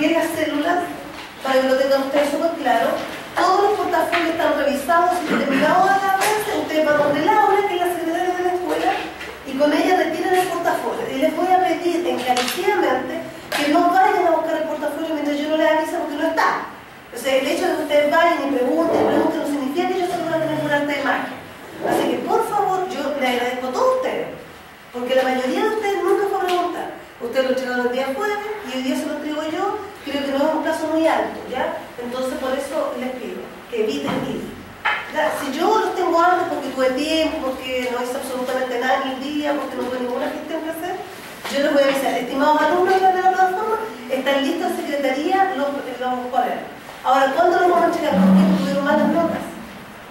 que es las células, para que lo tengan ustedes súper claro, todos los portafolios están revisados y terminados a la vez. Ustedes van donde Laura, que es la secretaria de la escuela, y con ella retiran el portafolio. Y les voy a pedir encarecidamente que no vayan a buscar el portafolio mientras yo no les avise porque no está. O sea, el hecho de que ustedes vayan y pregunten no significa que yo solo voy a tener un arte de magia. Así que, por favor, yo les agradezco a todos ustedes, porque la mayoría de ustedes nunca fue a preguntar. Ustedes lo entregaron el día jueves y hoy día se lo entrego yo. Creo que no es un plazo muy alto, ¿ya? Entonces, por eso les pido que eviten ir. ¿Ya? Si yo los tengo antes porque tuve tiempo, porque no hice absolutamente nada en el día, porque no tuve ninguna gestión que hacer, yo les voy a avisar, estimados alumnos de la plataforma, están listos en secretaría los cuadernos. Ahora, ¿cuándo los vamos a checar? Porque tuvieron malas notas.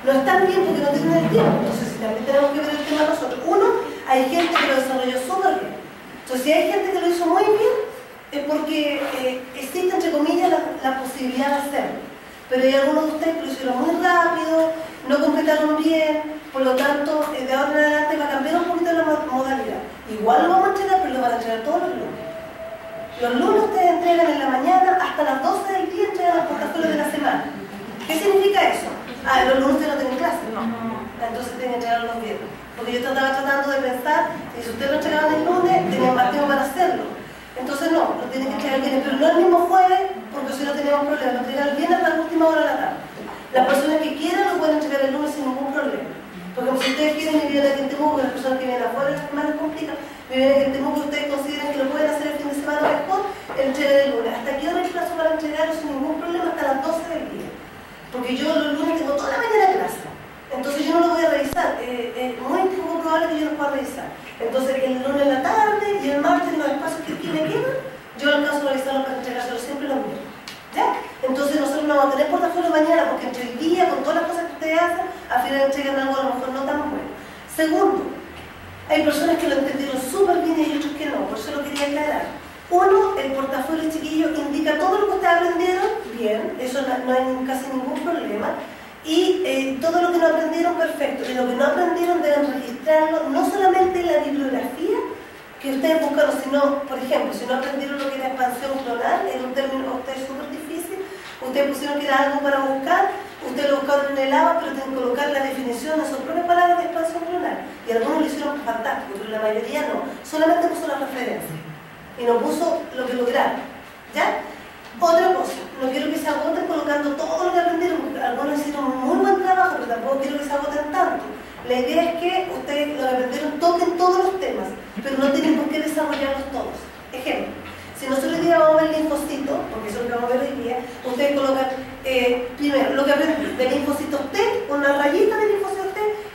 No están bien porque no tienen el tiempo. Entonces, si también tenemos que ver el tema nosotros. Uno, hay gente que lo desarrolló súper bien. Entonces, si hay gente que lo hizo muy bien, es porque existe, entre comillas, la posibilidad de hacerlo. Pero hay algunos de ustedes que lo hicieron muy rápido, no completaron bien, por lo tanto, de ahora en adelante va a cambiar un poquito la modalidad. Igual lo vamos a entregar, pero lo van a entregar todos los lunes. Los lunes ustedes entregan en la mañana, hasta las 12 del día entregan los portafolios de la semana. ¿Qué significa eso? Ah, los lunes ustedes no tienen clase. No. Entonces tienen que entregarlo los viernes. Porque yo estaba tratando de pensar, y si ustedes lo entregaban el lunes, tenían más tiempo para hacerlo. Entonces no, lo tienen que entregar el viernes, pero no el mismo jueves, porque si no tenemos problemas, lo entregan el viernes hasta la última hora de la tarde. Las personas que quieran lo pueden entregar el lunes sin ningún problema. Porque si ustedes quieren vivir aquí en Temuco, las personas que vienen afuera las semanas complican, vivir aquí en Temuco, ustedes consideran que lo pueden hacer el fin de semana mejor, entregar el lunes. ¿Hasta qué hora hay plazo para entregarlo sin ningún problema? Hasta las 12 del día. Porque yo los lunes tengo toda la mañana clase. Entonces yo no lo voy a revisar. Es muy poco probable que yo lo pueda revisar. Entonces el lunes en la tarde y el martes en los espacios que me quedan, yo alcanzo a revisarlo para entregárselo siempre los viernes. ¿Ya? Entonces nosotros no vamos a tener portafolio mañana porque entre el día, con todas las cosas que ustedes hacen, al final entregan algo a lo mejor no tan bueno. Segundo, hay personas que lo entendieron súper bien y hay otros que no, por eso lo quería aclarar. Uno, el portafolio chiquillo indica todo lo que ustedes aprendieron, bien, eso no hay casi ningún problema. Y todo lo que no aprendieron, perfecto. Y lo que no aprendieron deben registrarlo, no solamente en la bibliografía que ustedes buscaron, sino, por ejemplo, si no aprendieron lo que era expansión clonal, era un término para ustedes súper difícil, ustedes pusieron que era algo para buscar, ustedes lo buscaron en el ABA, pero tienen que colocar la definición de sus propias palabras de expansión clonal. Y algunos lo hicieron fantástico, pero la mayoría no. Solamente puso la referencia y no puso lo que lograron. ¿Ya? Otra cosa, no quiero que se agoten colocando todo lo que aprendieron, porque algunos hicieron un muy buen trabajo, pero tampoco quiero que se agoten tanto. La idea es que ustedes lo que aprendieron toquen todos los temas, pero no tienen por qué desarrollarlos todos. Ejemplo, si nosotros hoy día vamos a ver el linfocito, porque eso es lo que vamos a ver hoy día, ustedes colocan primero lo que aprendí del linfocito T, una rayita del linfocito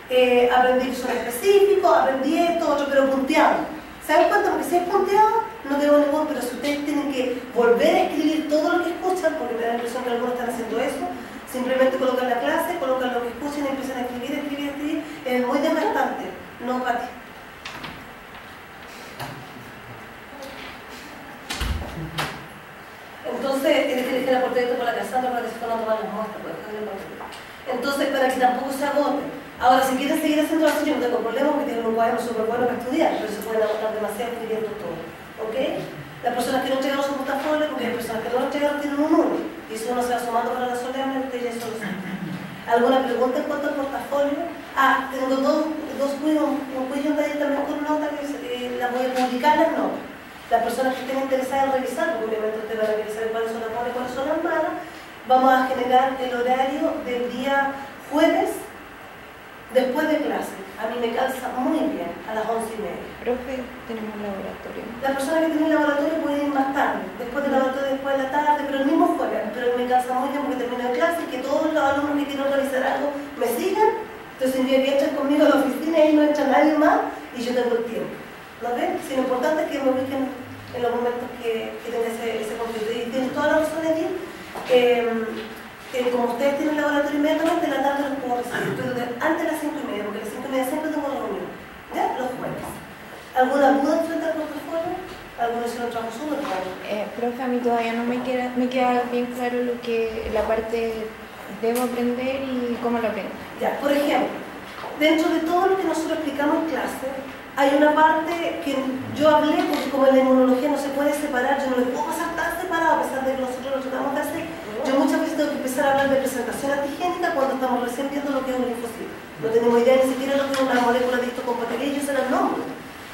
T, aprendí que son específicos, aprendí esto, otro, pero punteado. ¿Saben cuánto? Porque si es punteado, no tengo ningún, pero si ustedes tienen que volver a escribir todo lo que escuchan, porque me da la impresión que algunos están haciendo eso, simplemente colocan la clase, colocan lo que escuchan y empiezan a escribir, es muy desgastante, no para ti. Entonces, tienes que dejar el portadito por la Cassandra para que se puedan tomar las muestras, entonces, para que tampoco se agoten. Ahora, si quieren seguir haciendo así, yo no tengo problema porque tienen un cuaderno súper bueno para estudiar, pero se pueden agotar demasiado escribiendo todo. ¿Ok? Las personas que no entregaron su portafolio, porque las personas que no lo entregaron tienen un 1, y si uno se va sumando para la solemne, ustedes ya solo saben. ¿Alguna pregunta en cuanto al portafolio? Ah, tengo dos cuidos, un cuello también con nota que las voy a publicar las notas. Las personas que estén interesadas en revisar, porque obviamente ustedes van a querer saber cuáles son las buenas y cuáles son las malas, vamos a generar el horario del día jueves después de clase. A mí me calza muy bien, a las 11:30. Profe, tenemos laboratorio. Las personas que tienen laboratorio pueden ir más tarde, después del laboratorio, después de la tarde, pero el mismo jueves. Pero me calza muy bien porque termino de clase y que todos los alumnos que quieren realizar algo me sigan. Entonces el día que entran conmigo a la oficina y ahí no entra nadie más y yo tengo el tiempo. ¿No ven? Si lo importante es que me ubiquen en los momentos que tengan ese conflicto. Y tienen toda la razón allí. Como ustedes tienen laboratorio inmediatamente, en la tarde los puedo recibir, pero antes de las 5:30, porque a las 5:30 siempre tengo la reunión, ¿ya? Los jueves. ¿Alguna duda frente al portafolio? ¿Alguno hicieron trabajo súper claro? Profe, a mí todavía no me queda bien claro lo que la parte debo aprender y cómo lo aprendo. Ya, por ejemplo, dentro de todo lo que nosotros explicamos en clase, hay una parte que yo hablé, porque como en la inmunología no se puede separar, yo no le puedo pasar tan separado a pesar de que los No tenemos idea ni siquiera lo que es una molécula de histocompatibilidad, y eso era el nombre.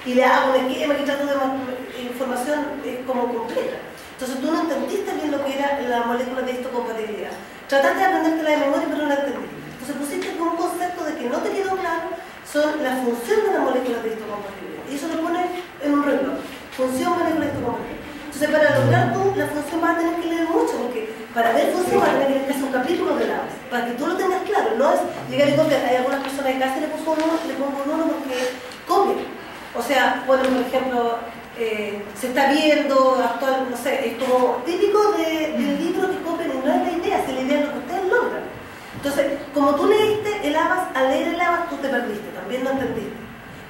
Y le hago un esquema que trato de información como completa. Entonces tú no entendiste bien lo que era la molécula de histocompatibilidad. Trataste de aprendértela de memoria, pero no la entendiste. Entonces pusiste como un concepto de que no te quedó claro son la función de la molécula de histocompatibilidad. Y eso lo pones en un reloj. Función, molécula de histocompatibilidad. Entonces para lograr tú la función vas a tener que leer mucho, porque para ver función vas a tener que leer casi un capítulo de la base, para que tú lo tengas claro. No es llegar y copiar. Hay algunas personas que casi le pongo un uno porque copian. O sea, ponen por ejemplo, se está viendo, actual, no sé, es como típico del libro que copian y no es la idea, si la idea es lo que ustedes logran. Entonces, como tú leíste el ABAS, al leer el ABAS tú te perdiste, también no entendiste.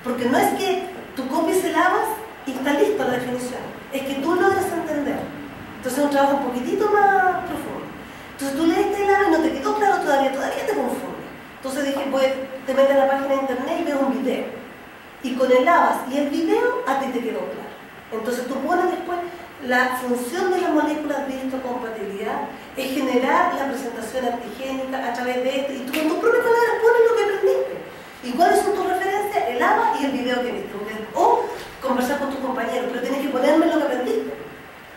Porque no es que tú copies el ABAS y está lista la definición, es que tú logras entender. Entonces es un trabajo un poquitito más profundo. Entonces tú leíste el ABAS y no te quedó claro todavía te confunde. Entonces dije, pues te metes a la página de internet y ves un video. Y con el ABAS y el video a ti te quedó claro. Entonces tú pones después la función de las moléculas de histocompatibilidad es generar la presentación antigénica a través de esto, y tú con tus propias palabras pones lo que aprendiste. ¿Y cuáles son tus referencias? El ABAS y el video que viste. O conversar con tus compañeros, pero tienes que ponerme lo que aprendiste.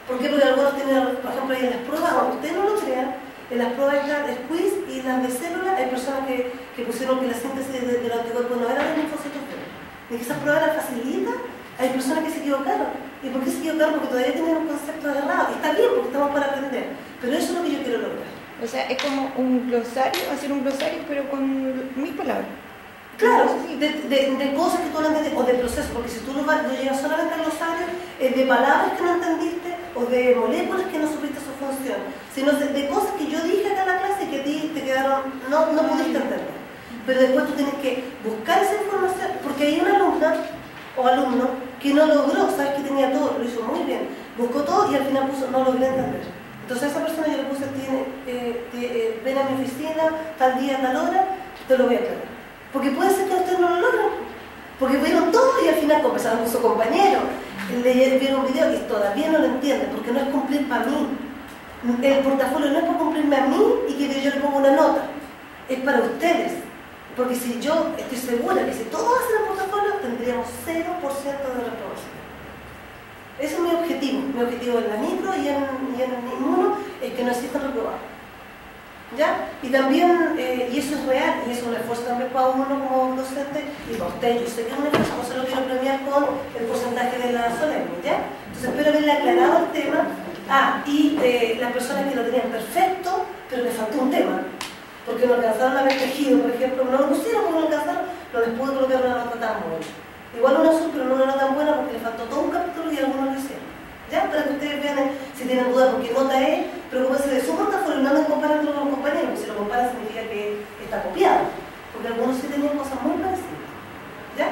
¿Por qué? Porque algunos tienen, por ejemplo, ahí en las pruebas, aunque ustedes no lo crean, en las pruebas de quiz y las de célula hay personas que pusieron que la síntesis de los anticuerpos no era de linfocitos B. De que esas pruebas eran facilitas, hay personas que se equivocaron. ¿Y por qué se equivocaron? Porque todavía tienen un concepto errado. Y está bien, porque estamos para aprender. Pero eso es lo que yo quiero lograr. O sea, es como un glosario, hacer un glosario, pero con mis palabras. Claro, de cosas que tú no entendiste, o de procesos, porque si tú no llegas solamente al glosario, de palabras que no entendiste, o de moléculas que no supiste su función, sino de cosas que yo dije acá en la clase y que a ti te quedaron, no pudiste entender. Pero después tú tienes que buscar esa información, porque hay una alumna o alumno que no logró, sabes que tenía todo, lo hizo muy bien, buscó todo y al final puso, no logré entender. Entonces a esa persona yo le puse, ven a mi oficina, tal día, tal hora, te lo voy a aclarar. Porque puede ser que ustedes no lo logren, porque vieron todo y al final conversaron con su compañero, vieron un video y todavía no lo entienden, porque no es cumplir para mí. El portafolio no es para cumplirme a mí y que yo le ponga una nota, es para ustedes. Porque si yo estoy segura que si todos hacen el portafolio, tendríamos 0% de reprobación. Ese es mi objetivo en la micro y en inmuno, es que no existan reprobados. ¿Ya? Y también, y eso es real, y es un esfuerzo también para uno como docente, y para usted, yo sé que es un esfuerzo, no se lo quiero premiar con el porcentaje de la solemne, ¿ya? Entonces espero haberle aclarado el tema. Y las personas que lo tenían perfecto, pero les faltó un tema. Porque no alcanzaron a haber tejido, por ejemplo, no lo pusieron porque no alcanzaron, no les pude colocar una nota tan buena. Igual una azul, pero no una nota tan buena porque les faltó todo un capítulo y algunos lo hicieron. ¿Ya? Para que ustedes vean si tienen duda porque nota es, pero como se de su portafolio no anden comparándolo con los compañeros, porque si lo comparan significa que está copiado, porque algunos sí tenían cosas muy parecidas. ¿Ya?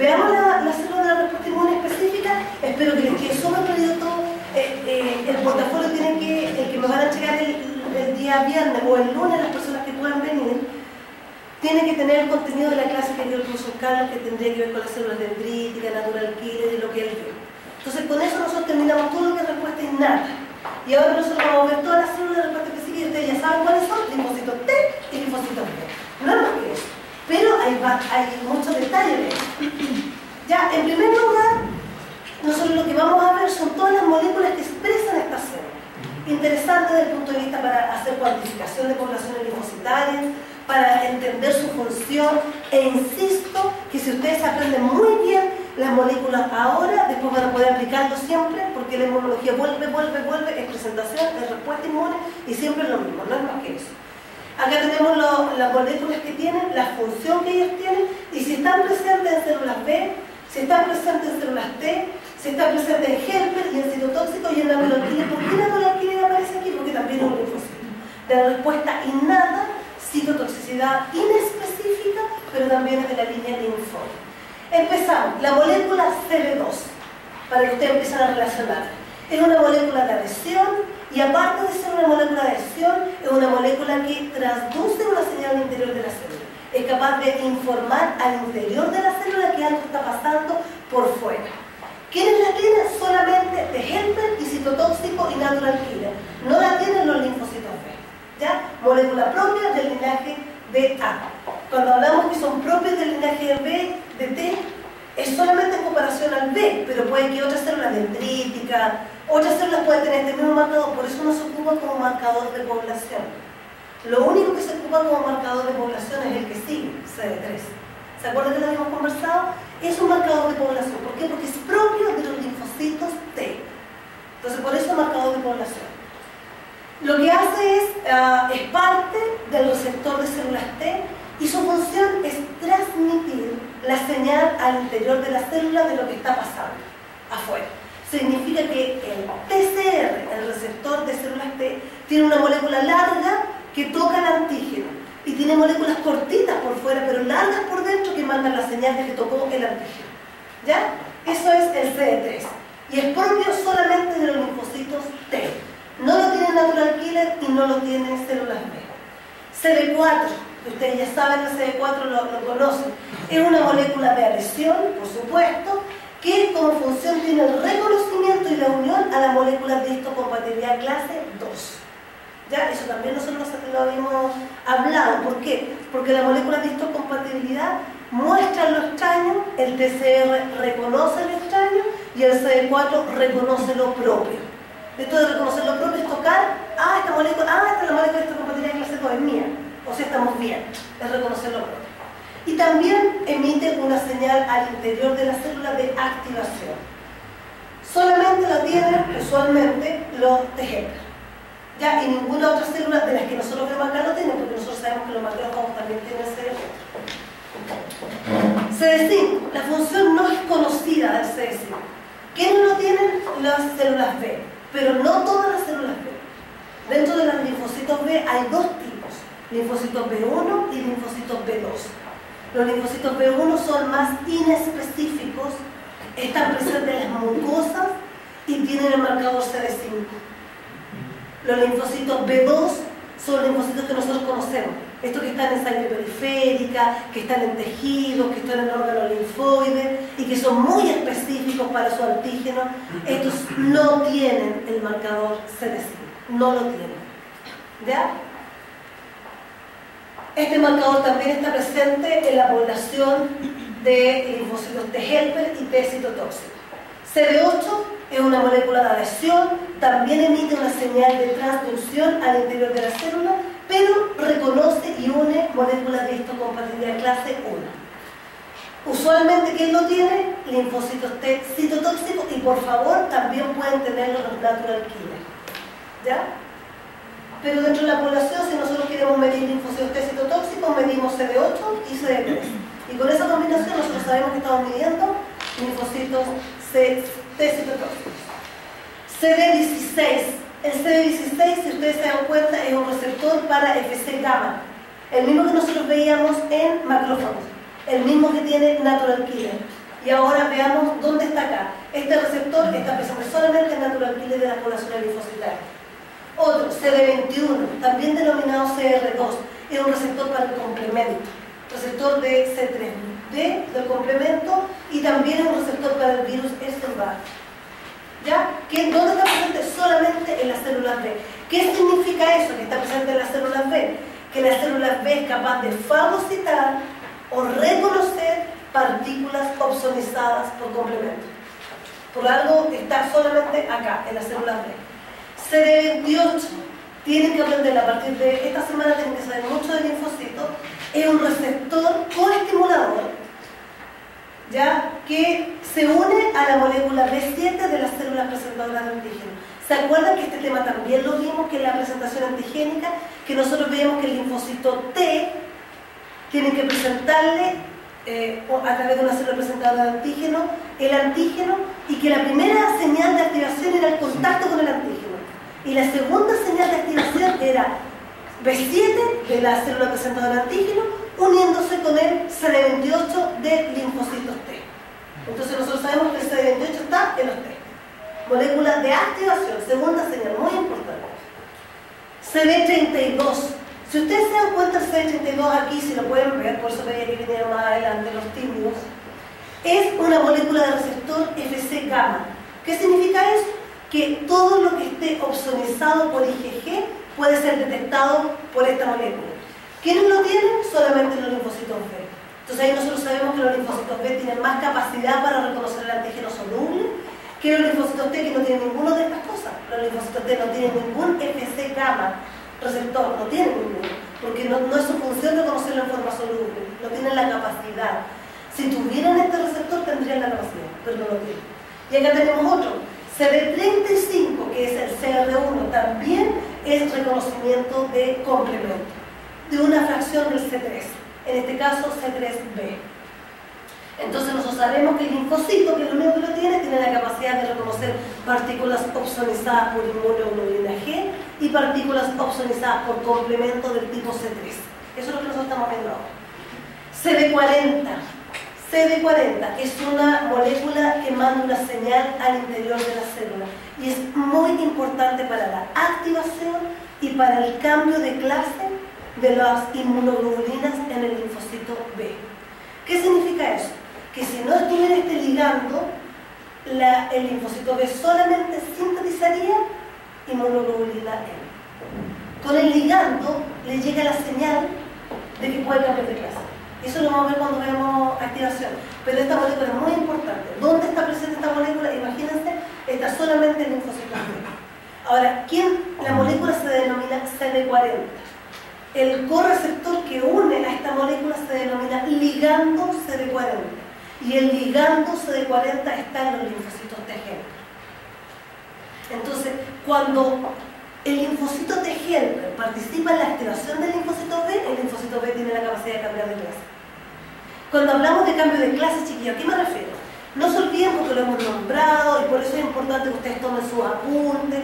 Veamos la célula de la respuesta inmune específica, espero que les quede súper perdido todo. El portafolio tiene que, el que me van a entregar el día viernes o el lunes, las personas que puedan venir, tiene que tener el contenido de la clase que dio el profesor Carlos, que tendría que ver con las células dendríticas, natural killer y lo que él vio. Entonces con eso nosotros terminamos todo lo que es respuesta innata. Y ahora nosotros vamos a ver todas las células de respuesta específica y ustedes ya saben cuáles son, linfocitos T y linfocitos B. No es más que eso. Pero hay muchos detalles de eso. Ya, en primer lugar, nosotros lo que vamos a ver son todas las moléculas que expresan estas células. Interesante desde el punto de vista para hacer cuantificación de poblaciones linfocitarias, para entender su función, e insisto que si ustedes aprenden muy bien las moléculas ahora, después van a poder aplicarlo siempre, porque la inmunología vuelve, es presentación, es respuesta inmune, y siempre es lo mismo, no es más que eso. Acá tenemos las moléculas que tienen, la función que ellas tienen, y si están presentes en células B, si están presentes en células T, si están presentes en Helper y en citotóxico y en la melanquina. ¿Por qué la melanquina aparece aquí? Porque también es un linfocito. De la respuesta innata, citotoxicidad inespecífica, pero también es de la línea linfóide. Empezamos, la molécula CB2, para que ustedes empiecen a relacionar. Es una molécula de adhesión y aparte de ser una molécula de adhesión, es una molécula que transduce una señal al interior de la célula. Es capaz de informar al interior de la célula que algo está pasando por fuera. ¿Quiénes la tienen? Solamente de Helper y citotóxico y natural killer. No la tienen los linfocitos B. ¿Ya? Molécula propia del linaje de A. Cuando hablamos que son propios del linaje B, de T, es solamente en comparación al B, pero puede que otras células dendríticas, otras células pueden tener este mismo marcador, por eso no se ocupa como marcador de población. Lo único que se ocupa como marcador de población es el que sigue, CD3. ¿Se acuerdan que lo habíamos conversado? Es un marcador de población. ¿Por qué? Porque es propio de los linfocitos T. Entonces, por eso es marcador de población. Lo que hace es parte del receptor de células T y su función es transmitir la señal al interior de la célula de lo que está pasando afuera. Significa que el TCR, el receptor de células T, tiene una molécula larga que toca el antígeno y tiene moléculas cortitas por fuera, pero largas por dentro que mandan la señal de que tocó el antígeno. ¿Ya? Eso es el CD3 y es propio solamente de los linfocitos T. No lo tiene natural killer y no lo tienen células B. CD4, que ustedes ya saben, el CD4 lo conocen, es una molécula de adhesión, por supuesto, que como función tiene el reconocimiento y la unión a la molécula de histocompatibilidad clase 2. ¿Ya? Eso también nosotros lo habíamos hablado. ¿Por qué? Porque la molécula de histocompatibilidad muestra lo extraño, el TCR reconoce lo extraño y el CD4 reconoce lo propio. Esto de reconocer lo propio es tocar, esta es la molécula de histocompatibilidad clase 2 es mía, o sea, estamos bien, es reconocer lo propio. Y también emite una señal al interior de la célula de activación. Solamente la tienen usualmente los T helper. ¿Ya? Y ninguna otra célula de las que nosotros vemos acá lo tiene, porque nosotros sabemos que los macrófagos también tienen CD4. CD5, la función no es conocida del CD5. ¿Quiénes lo tienen? Las células B, pero no todas las células B. Dentro de los linfocitos B hay dos tipos, linfocitos B1 y linfocitos B2. Los linfocitos B1 son más inespecíficos, están presentes en las mucosas y tienen el marcador CD5. Los linfocitos B2 son linfocitos que nosotros conocemos, estos que están en sangre periférica, que están en tejidos, que están en órganos linfoides y que son muy específicos para su antígeno. Estos no tienen el marcador CD5, no lo tienen. ¿Ya? Este marcador también está presente en la población de linfocitos T helper y T citotóxico. CD8 es una molécula de adhesión, también emite una señal de transducción al interior de la célula, pero reconoce y une moléculas de histocompatibilidad clase 1. Usualmente, ¿quién lo tiene? Linfocitos T citotóxicos y por favor también pueden tenerlo los natural killer. ¿Ya? Pero dentro de la población, si nosotros queremos medir linfocitos T citotóxicos, medimos CD8 y CD3. Y con esa combinación nosotros sabemos que estamos midiendo linfocitos T citotóxicos. CD16. El CD16, si ustedes se dan cuenta, es un receptor para Fc gamma. El mismo que nosotros veíamos en macrófagos. El mismo que tiene natural killer. Y ahora veamos dónde está acá. Este receptor está presente solamente en natural killer de la población linfocitaria. Otro, CD21, también denominado CR2, es un receptor para el complemento, receptor de C3D del complemento y también es un receptor para el virus Epstein-Barr. ¿Ya? ¿Dónde está presente? Solamente en las células B. ¿Qué significa eso? Que está presente en las células B. Que la célula B es capaz de fagocitar o reconocer partículas opsonizadas por complemento. Por algo está solamente acá, en las células B. CD28, tienen que aprender a partir de esta semana, tienen que saber mucho de linfocitos, es un receptor coestimulador, ¿ya? Que se une a la molécula B7 de las células presentadoras de antígeno. ¿Se acuerdan que este tema también lo vimos, que en la presentación antigénica, que nosotros veíamos que el linfocito T tiene que presentarle a través de una célula presentadora de antígeno, el antígeno, y que la primera señal de activación era el contacto con el antígeno. Y la segunda señal de activación era B7 de la célula presentadora de antígeno uniéndose con el CD28 de linfocitos T. Entonces nosotros sabemos que el CD28 está en los T. Molécula de activación, segunda señal, muy importante. CD32. Si ustedes se dan cuenta, el CD32 aquí, si lo pueden ver, por eso veía que vinieron más adelante los tímidos, es una molécula de receptor Fc gamma. ¿Qué significa eso? Que todo lo que esté opsonizado por IgG puede ser detectado por esta molécula. ¿Quiénes lo tienen? Solamente los linfocitos B. Entonces ahí nosotros sabemos que los linfocitos B tienen más capacidad para reconocer el antígeno soluble que los linfocitos T, que no tienen ninguna de estas cosas. Los linfocitos T no tienen ningún Fc gamma receptor, no tienen ninguno, porque no es su función reconocerlo en forma soluble, no tienen la capacidad. Si tuvieran este receptor tendrían la capacidad, pero no lo tienen. Y acá tenemos otro, CD35, que es el CR1, también es reconocimiento de complemento, de una fracción del C3, en este caso C3b. Entonces nosotros sabemos que el linfocito, que es lo único que lo tiene la capacidad de reconocer partículas opsonizadas por inmunoglobulina G y partículas opsonizadas por complemento del tipo C3. Eso es lo que nosotros estamos viendo ahora. CD40 es una molécula que manda una señal al interior de la célula y es muy importante para la activación y para el cambio de clase de las inmunoglobulinas en el linfocito B. ¿Qué significa eso? Que si no estuviera este ligando, el linfocito B solamente sintetizaría inmunoglobulina M. Con el ligando le llega la señal de que puede cambiar de clase. Eso lo vamos a ver cuando veamos activación. Pero esta molécula es muy importante. ¿Dónde está presente esta molécula? Imagínense, está solamente en el linfocito B. Ahora, la molécula se denomina CD40. El correceptor que une a esta molécula se denomina ligando CD40. Y el ligando CD40 está en los linfocitos T helper. Entonces, cuando el linfocito T helper participa en la activación del linfocito B, el linfocito B tiene la capacidad de cambiar de clase. Cuando hablamos de cambio de clase, chiquillos, ¿a qué me refiero? No se olviden, porque lo hemos nombrado y por eso es importante que ustedes tomen sus apuntes,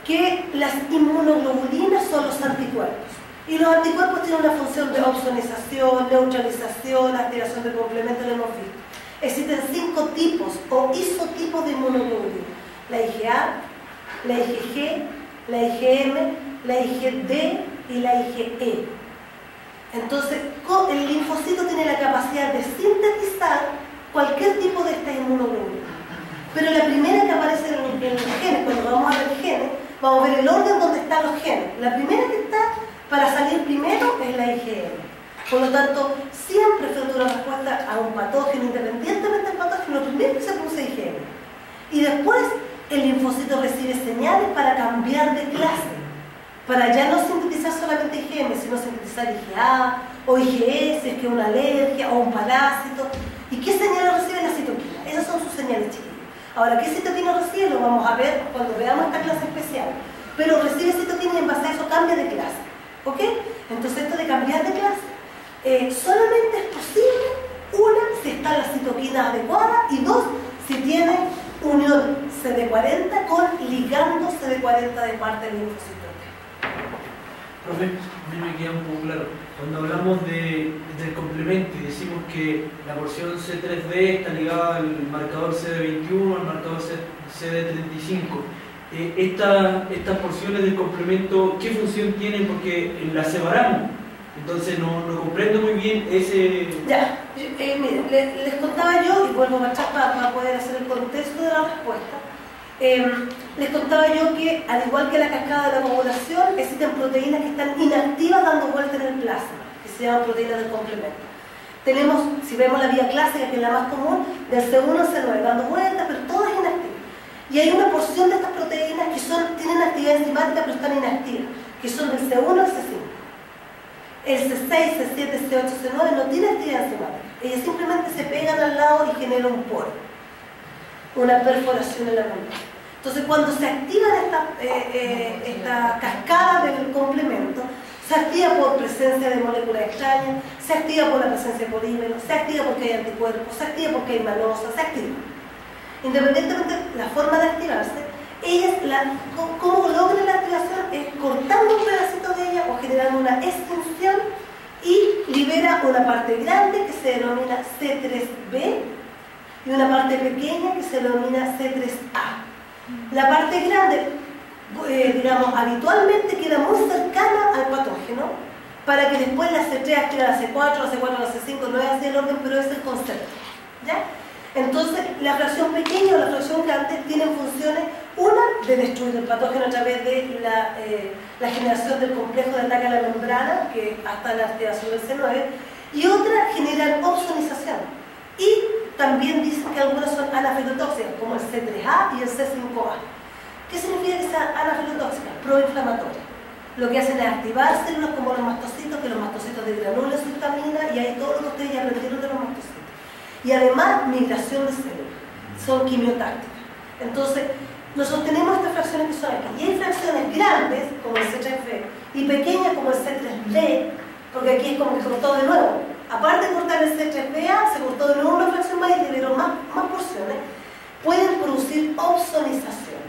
que las inmunoglobulinas son los anticuerpos. Y los anticuerpos tienen una función de opsonización, neutralización, activación de complemento, lo hemos visto. Existen 5 tipos o isotipos de inmunoglobulina: la IgA, la IgG, la IgM, la IgD y la IgE. Entonces, el linfocito tiene la capacidad de sintetizar cualquier tipo de estas inmunoglobulinas. Pero la primera que aparece en los genes, cuando vamos a ver genes, vamos a ver el orden donde están los genes. La primera que está para salir primero es la IgM. Por lo tanto, siempre frente a una respuesta a un patógeno, independientemente del patógeno, lo primero que se produce es IgM. Y después el linfocito recibe señales para cambiar de clase, para ya no sintetizar solamente IgM, sino sintetizar IgA o IgE, si es que es una alergia o un parásito. ¿Y qué señales recibe la citoquina? Esas son sus señales, chiquillos. Ahora, ¿qué citoquina recibe? Lo vamos a ver cuando veamos esta clase especial. Pero recibe citoquina y en base a eso cambia de clase. ¿Ok? Entonces esto de cambiar de clase solamente es posible, una, si está la citoquina adecuada, y dos, si tiene unión CD40 con ligando CD40 de parte del linfocito T. Profe, a mí me queda un poco claro. Cuando hablamos del complemento y decimos que la porción C3b está ligada al marcador CD21, al marcador CD35, estas porciones del complemento, ¿qué función tienen? Porque las separamos. Entonces no comprendo muy bien ese... Ya, miren, les contaba yo, y vuelvo a marchar para poder hacer el contexto de la respuesta. Les contaba yo que, al igual que la cascada de la coagulación, existen proteínas que están inactivas dando vuelta en el plasma, que se llaman proteínas del complemento. Tenemos, si vemos la vía clásica, que es la más común, del C1 al C9, dando vueltas, pero todas inactivas. Y hay una porción de estas proteínas que tienen actividad enzimática, pero están inactivas, que son del C1 al C5. El C6, C7, C8, C9 no tiene actividad enzimática. Ellas simplemente se pegan al lado y generan un poro, una perforación en la membrana. Entonces, cuando se activa esta cascada del complemento, se activa por presencia de moléculas extrañas, se activa por la presencia de polímeros, se activa porque hay anticuerpos, se activa porque hay malosa, se activa. Independientemente de la forma de activarse, ellas, cómo logran la activación es cortando un pedacito de ella o generando una extinción y libera una parte grande que se denomina C3b y una parte pequeña que se denomina C3a. La parte grande, digamos, habitualmente queda muy cercana al patógeno para que después la C3 active la C4, la C4, la C5, no es así el orden, pero es el concepto, ¿ya? Entonces, la fracción pequeña o la fracción grande tienen funciones, una, de destruir el patógeno a través de la generación del complejo de ataque a la membrana, que hasta la activación del C9, y otra generan opsonización. Y también dicen que algunas son anafilotóxicas, como el C3A y el C5A. ¿Qué significa que sea anafilotóxica? Proinflamatoria. Lo que hacen es activar células como los mastocitos, que los mastocitos degranulan su histamina, y ahí todo lo que ustedes ya aprendieron de los mastocitos. Y además, migración de células. Son quimiotácticas. Entonces, nosotros tenemos estas fracciones que son aquí. Y hay fracciones grandes, como el C3B, y pequeñas, como el C3D, porque aquí es como que cortó de nuevo. Aparte de cortar el C3BA, se cortó de nuevo una fracción más y liberó más porciones. Pueden producir opsonización.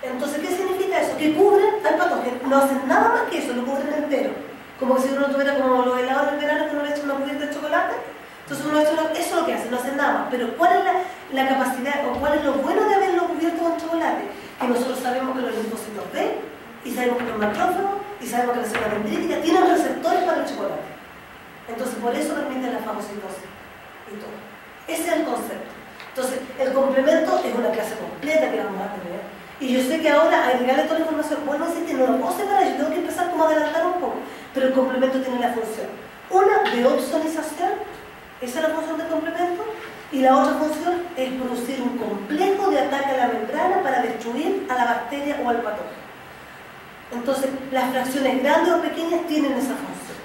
Entonces, ¿qué significa eso? Que cubren al patógeno. No hacen nada más que eso, lo cubren entero. Como que si uno tuviera como los helados del verano que uno le echa una cubierta de chocolate. Entonces uno echa eso es lo que hacen, no hacen nada más. Pero ¿cuál es la capacidad o cuál es lo bueno de haberlo cubierto con chocolate? Que nosotros sabemos que los linfocitos B, y sabemos que los macrófagos, y sabemos que la célula dendrítica tienen receptores para el chocolate. Entonces por eso permite la fagocitosis y todo. Ese es el concepto. Entonces el complemento es una clase completa que vamos a tener. Y yo sé que ahora agregarle toda la información, bueno, decir que no lo puedo separar, yo tengo que empezar como a adelantar un poco. Pero el complemento tiene la función. Una de opsonización, esa es la función del complemento, y la otra función es producir un complejo de ataque a la membrana para destruir a la bacteria o al patógeno. Entonces, las fracciones grandes o pequeñas tienen esa función.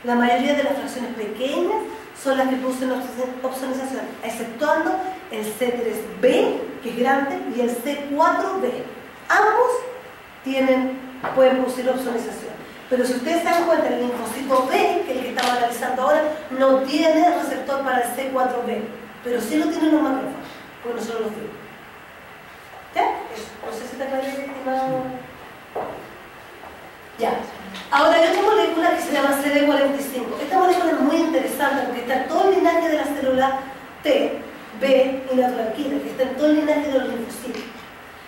La mayoría de las fracciones pequeñas son las que producen opsonización, exceptuando el C3B, que es grande, y el C4B. Ambos pueden producir opsonización. Pero si ustedes se dan cuenta, el linfocito B, que es el que estamos analizando ahora, no tiene receptor para el C4B, pero sí lo tienen los macrófagos, porque nosotros lo vimos. ¿Ya? Eso. No sé si está claro, estimado. Ya. Ahora hay otra molécula que se llama CD45. Esta molécula es muy interesante porque está en todo el linaje de la célula T, B y natural killer, que está en todo el linaje de los linfocitos.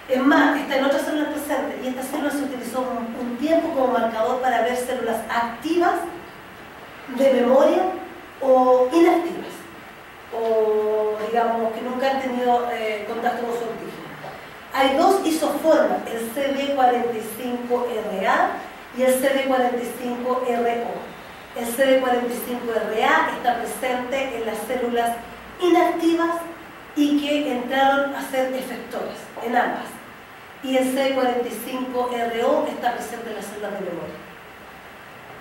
Es más, está en otras células presentes, y esta célula se utilizó un tiempo como marcador para ver células activas de memoria o inactivas, o digamos que nunca han tenido contacto con su antígeno. Hay dos isoformas, el CD45RA y el CD45RO. El CD45RA está presente en las células inactivas y que entraron a ser efectores en ambas. Y el CD45RO está presente en las células de memoria.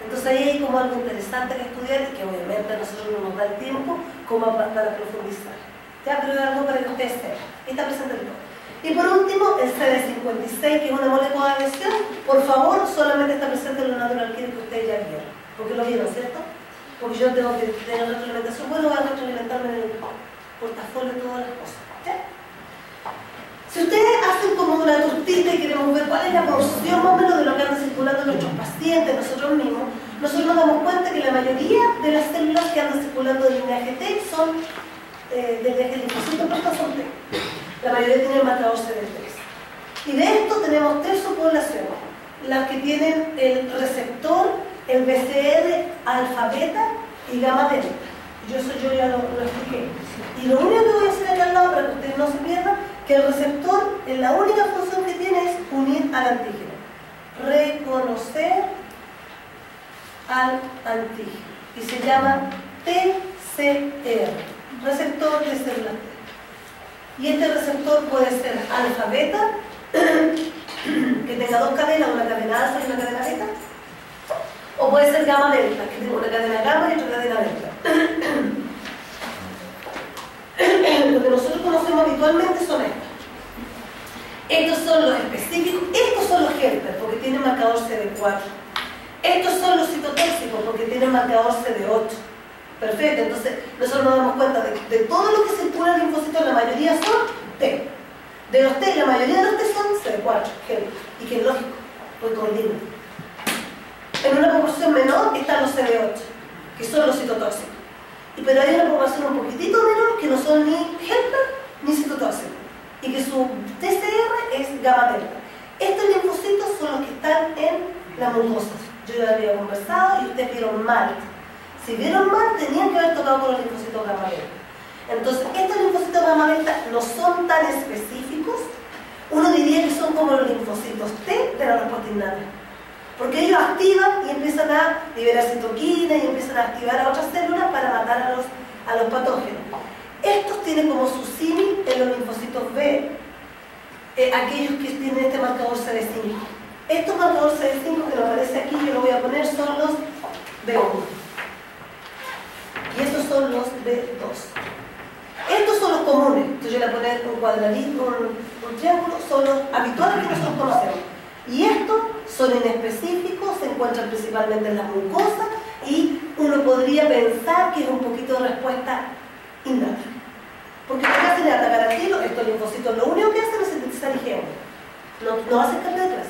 Entonces ahí hay como algo interesante que estudiar y que obviamente a nosotros no nos da el tiempo como para profundizar. Ya, pero es algo para que ustedes sepan. Está presente en todo. Y por último, el CD56, que es una molécula de adhesión, por favor, solamente está presente en los natural killer que ustedes ya vieron. Porque lo vieron, ¿cierto? Porque yo tengo que tener retroalimentación. Bueno, voy a retroalimentarme en el portafolio de todas las cosas. ¿Ya? Si ustedes hacen como una tortita y queremos ver cuál es la porción más o menos de lo que anda circulando en nuestros pacientes, nosotros mismos, nosotros nos damos cuenta que la mayoría de las células que andan circulando del linaje T son del linaje linfocito, pero son T. La mayoría tienen marcador CD3. Y de esto tenemos tres subpoblaciones. Las que tienen el receptor, el BCR, alfa, beta y gamma delta. Yo ya lo expliqué. Y lo único que voy a hacer acá al lado para que ustedes no se pierdan, que el receptor, la única función que tiene es unir al antígeno. Reconocer al antígeno. Y se llama TCR, receptor de células T. Y este receptor puede ser alfa beta, que tenga dos cadenas, una cadena alfa y una cadena beta, o puede ser gamma delta, que tenga una cadena gamma y otra cadena delta. Lo que nosotros conocemos habitualmente son estas. Estos son los específicos, estos son los helper, porque tienen marcador CD4. Estos son los citotóxicos, porque tienen marcador CD8. Perfecto, entonces nosotros nos damos cuenta de todo lo que circula en el linfocito, la mayoría son T. De los T, la mayoría de los T son CD4, y que es lógico, pues coordinan. En una proporción menor están los CD8, que son los citotóxicos. Pero hay una proporción un poquitito menor que no son ni helper ni citotóxicos, y que su TCR es gamma delta. Estos linfocitos son los que están en la mucosa. Yo ya había conversado y ustedes vieron mal. Si vieron mal, tenían que haber tocado con los linfocitos gamma delta. Entonces, estos linfocitos gamma delta no son tan específicos Uno diría que son como los linfocitos T de la respuesta innata, porque ellos activan y empiezan a liberar citoquinas y empiezan a activar a otras células para matar a los patógenos. Estos tienen como su símil en los linfocitos B, aquellos que tienen este marcador CD5. Estos marcadores CD5 que nos aparece aquí, yo lo voy a poner, son los B1. Y estos son los B2. Estos son los comunes. Entonces yo le voy a poner un cuadradito, un triángulo, son los habituales que nosotros conocemos. Y estos son inespecíficos, se encuentran principalmente en la mucosa y uno podría pensar que es un poquito de respuesta innata. Porque lo que hacen es atacar al tiro, estos linfocitos lo único que hacen es sintetizar IgM. No hacen cambio de clase.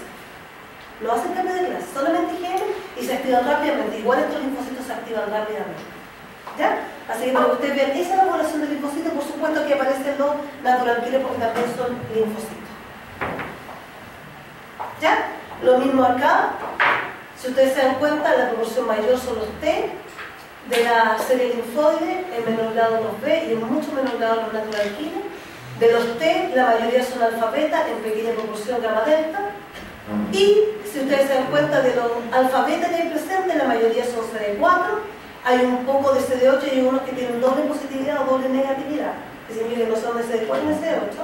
No hacen cambio de clase, solamente IgM y se activan rápidamente. Igual estos linfocitos se activan rápidamente. ¿Ya? Así que para que ustedes vean, esa es la población de linfocitos, por supuesto que aparecen los natural killer porque también son linfocitos. ¿Ya? Lo mismo acá. Si ustedes se dan cuenta, la proporción mayor son los T de la serie linfoide, en menor grado los B y en mucho menor grado los natural killer. De los T, la mayoría son alfa beta, en pequeña proporción gamma delta. Y si ustedes se dan cuenta de los alfa beta que hay presentes, la mayoría son CD4. Hay un poco de CD8 y hay unos que tienen doble positividad o doble negatividad, que significa que no son de CD4 ni de CD8.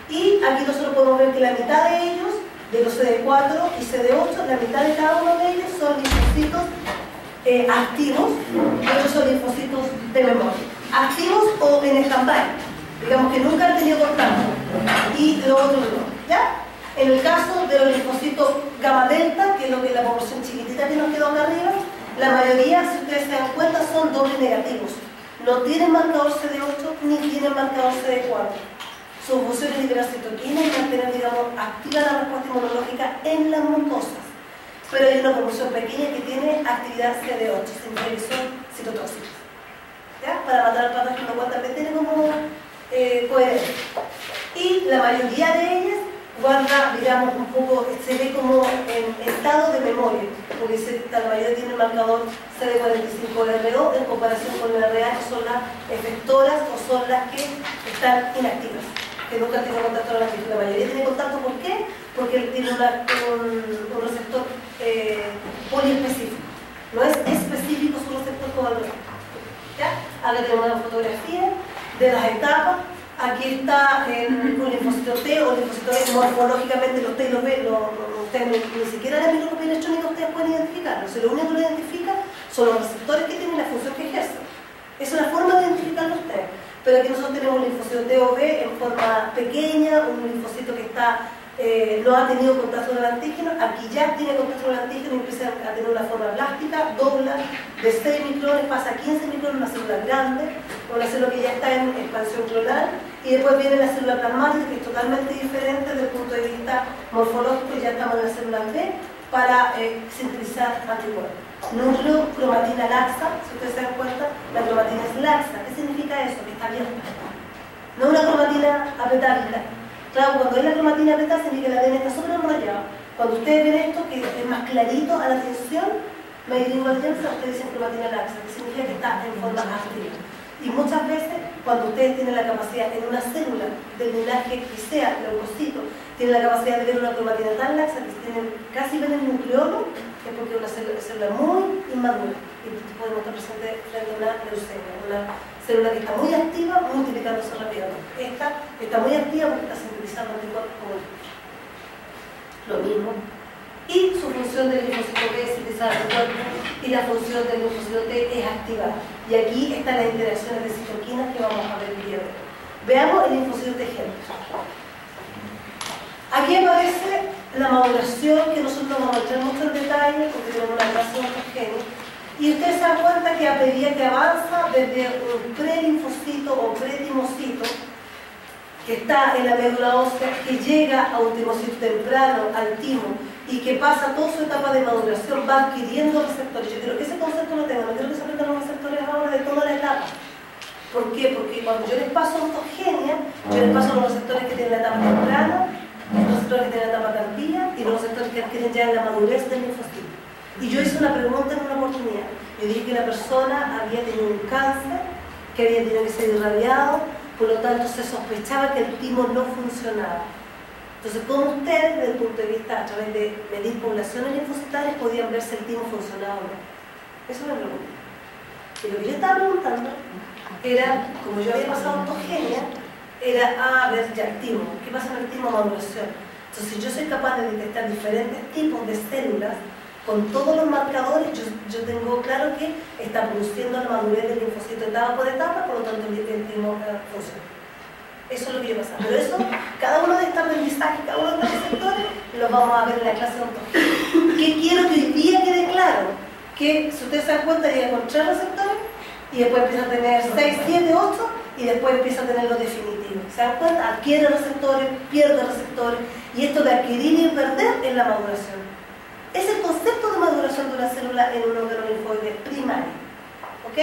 Y aquí nosotros podemos ver que la mitad de ellos, de los CD4 y CD8, la mitad de cada uno de ellos son linfocitos activos y otros son linfocitos de memoria. Activos o en stand-by, digamos que nunca han tenido contacto, y los otros no. ¿Ya? En el caso de los linfocitos gamma delta, que es lo que es la proporción chiquitita que nos quedó acá arriba, la mayoría, si ustedes se dan cuenta, son doble negativos. No tienen marcador CD8 ni tienen marcador CD4. Su función es liberar citoquinas y mantener, digamos, activa la respuesta inmunológica en las mucosas. Pero hay una proporción pequeña que tiene actividad CD8, significa que son citotóxicas. ¿Ya? Para matar al patógeno, lo cual también tiene como coherencia. Y la mayoría de ellas guarda, digamos, un poco, se ve como en estado de memoria, porque la mayoría tiene el marcador CD45RO en comparación con el RA, que son las efectoras o son las que están inactivas, que nunca tienen contacto con la actividad. La mayoría tiene contacto, ¿por qué? Porque tiene un receptor poliespecífico. No es específico su receptor como el resto. ¿Ya? Acá tenemos una fotografía de las etapas. Aquí está un linfocito T o linfocito B. Morfológicamente los T y los B, ustedes ni siquiera la microscopía electrónica ustedes pueden identificarlos. Lo único que lo identifica son los receptores que tienen la función que ejercen. Esa es la forma de identificarlos ustedes. Pero aquí nosotros tenemos un linfocito T o B en forma pequeña, un linfocito que está, no ha tenido contacto con el antígeno, aquí ya tiene contacto con el antígeno y empieza a tener una forma plástica, dobla de 6 micrones, pasa a 15 micrones, una célula grande, una célula que ya está en expansión clonal, y después viene la célula plasmática, que es totalmente diferente desde el punto de vista morfológico, y ya estamos en la célula B para sintetizar anticuerpos. Núcleo, cromatina laxa, si ustedes se dan cuenta, la cromatina es laxa. ¿Qué significa eso? Que está abierta. No una cromatina apretada. Claro, cuando es la cromatina apretada significa que el ADN está súper enrollado. Cuando ustedes ven esto, que es más clarito a la atención, ustedes dicen cromatina laxa, que significa que está en forma activa. Y muchas veces, cuando ustedes tienen la capacidad en una célula del linaje que sea leucocito, tienen la capacidad de ver una cromatina tan laxa que casi ven el nucleolo, es porque es una célula muy inmadura y podemos estar presente frente a una leucemia, una célula que está muy activa, multiplicándose rápidamente. Esta está muy activa porque está sintetizando anticuerpos como lo mismo. Y su función del linfocito B es sintetizar anticuerpos y la función del linfocito T es activar. Y aquí están las interacciones de citoquinas que vamos a ver el día de hoy. Veamos el linfocito T helper. Aquí aparece la maduración, que nosotros vamos a entrar mucho en detalle porque tenemos una clase de otros genes. Y ustedes se dan cuenta que a medida que avanza desde un prelinfocito o pretimocito, que está en la médula ósea, que llega a un timocito temprano, al timo, y que pasa toda su etapa de maduración, va adquiriendo receptores. Yo quiero que ese concepto lo tengan, no quiero que se aprendan los receptores ahora de toda la etapa. ¿Por qué? Porque cuando yo les paso autogenia, yo les paso los receptores que tienen la etapa temprana, los receptores que tienen la etapa tardía y los receptores que adquieren ya en la madurez del linfocito. Y yo hice una pregunta en una oportunidad. Yo dije que la persona había tenido un cáncer, que había tenido que ser irradiado, por lo tanto se sospechaba que el timo no funcionaba. Entonces, ¿cómo ustedes, desde el punto de vista, a través de medir poblaciones linfocitarias, podían ver si el timo funcionaba o no? Eso me pregunto. Y lo que yo estaba preguntando era, como yo había pasado autogenia, era, a ver, ya, el timo. ¿Qué pasa en el timo? Maduración. Entonces, si yo soy capaz de detectar diferentes tipos de células, con todos los marcadores, yo tengo claro que está produciendo la madurez del linfocito etapa por etapa, por lo tanto el timo funciona. Eso es lo que yo pasaba. Pero eso, cada uno de estos aprendizajes, cada uno de estos receptores, los vamos a ver en la clase de ontología. ¿Qué quiero que hoy día quede claro? Que si ustedes se dan cuenta, llega con 3 receptores y después empieza a tener 6, 7, 8 y después empieza a tener los definitivos. ¿Se dan cuenta? Adquiere receptores, pierde receptores, y esto de adquirir y perder es la maduración. Es el concepto de maduración de una célula en un órgano linfoide primario. ¿Ok?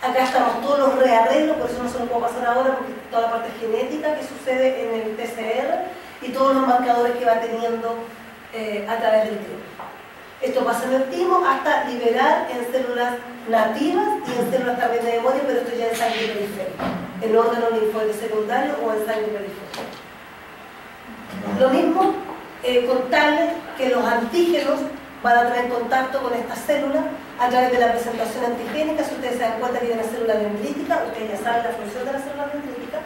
Acá estamos todos los rearreglos, por eso no se lo puedo pasar ahora, porque toda la parte genética que sucede en el TCR y todos los marcadores que va teniendo a través del tiempo. Esto pasa en el timo hasta liberar en células nativas y en células también de memoria, pero esto ya en sangre periférica, en órgano linfoide secundario o en sangre periférica. Lo mismo contarles que los antígenos van a tener contacto con estas células a través de la presentación antigénica. Si ustedes se dan cuenta que hay una célula dendrítica, ustedes ya saben la función de la célula dendrítica.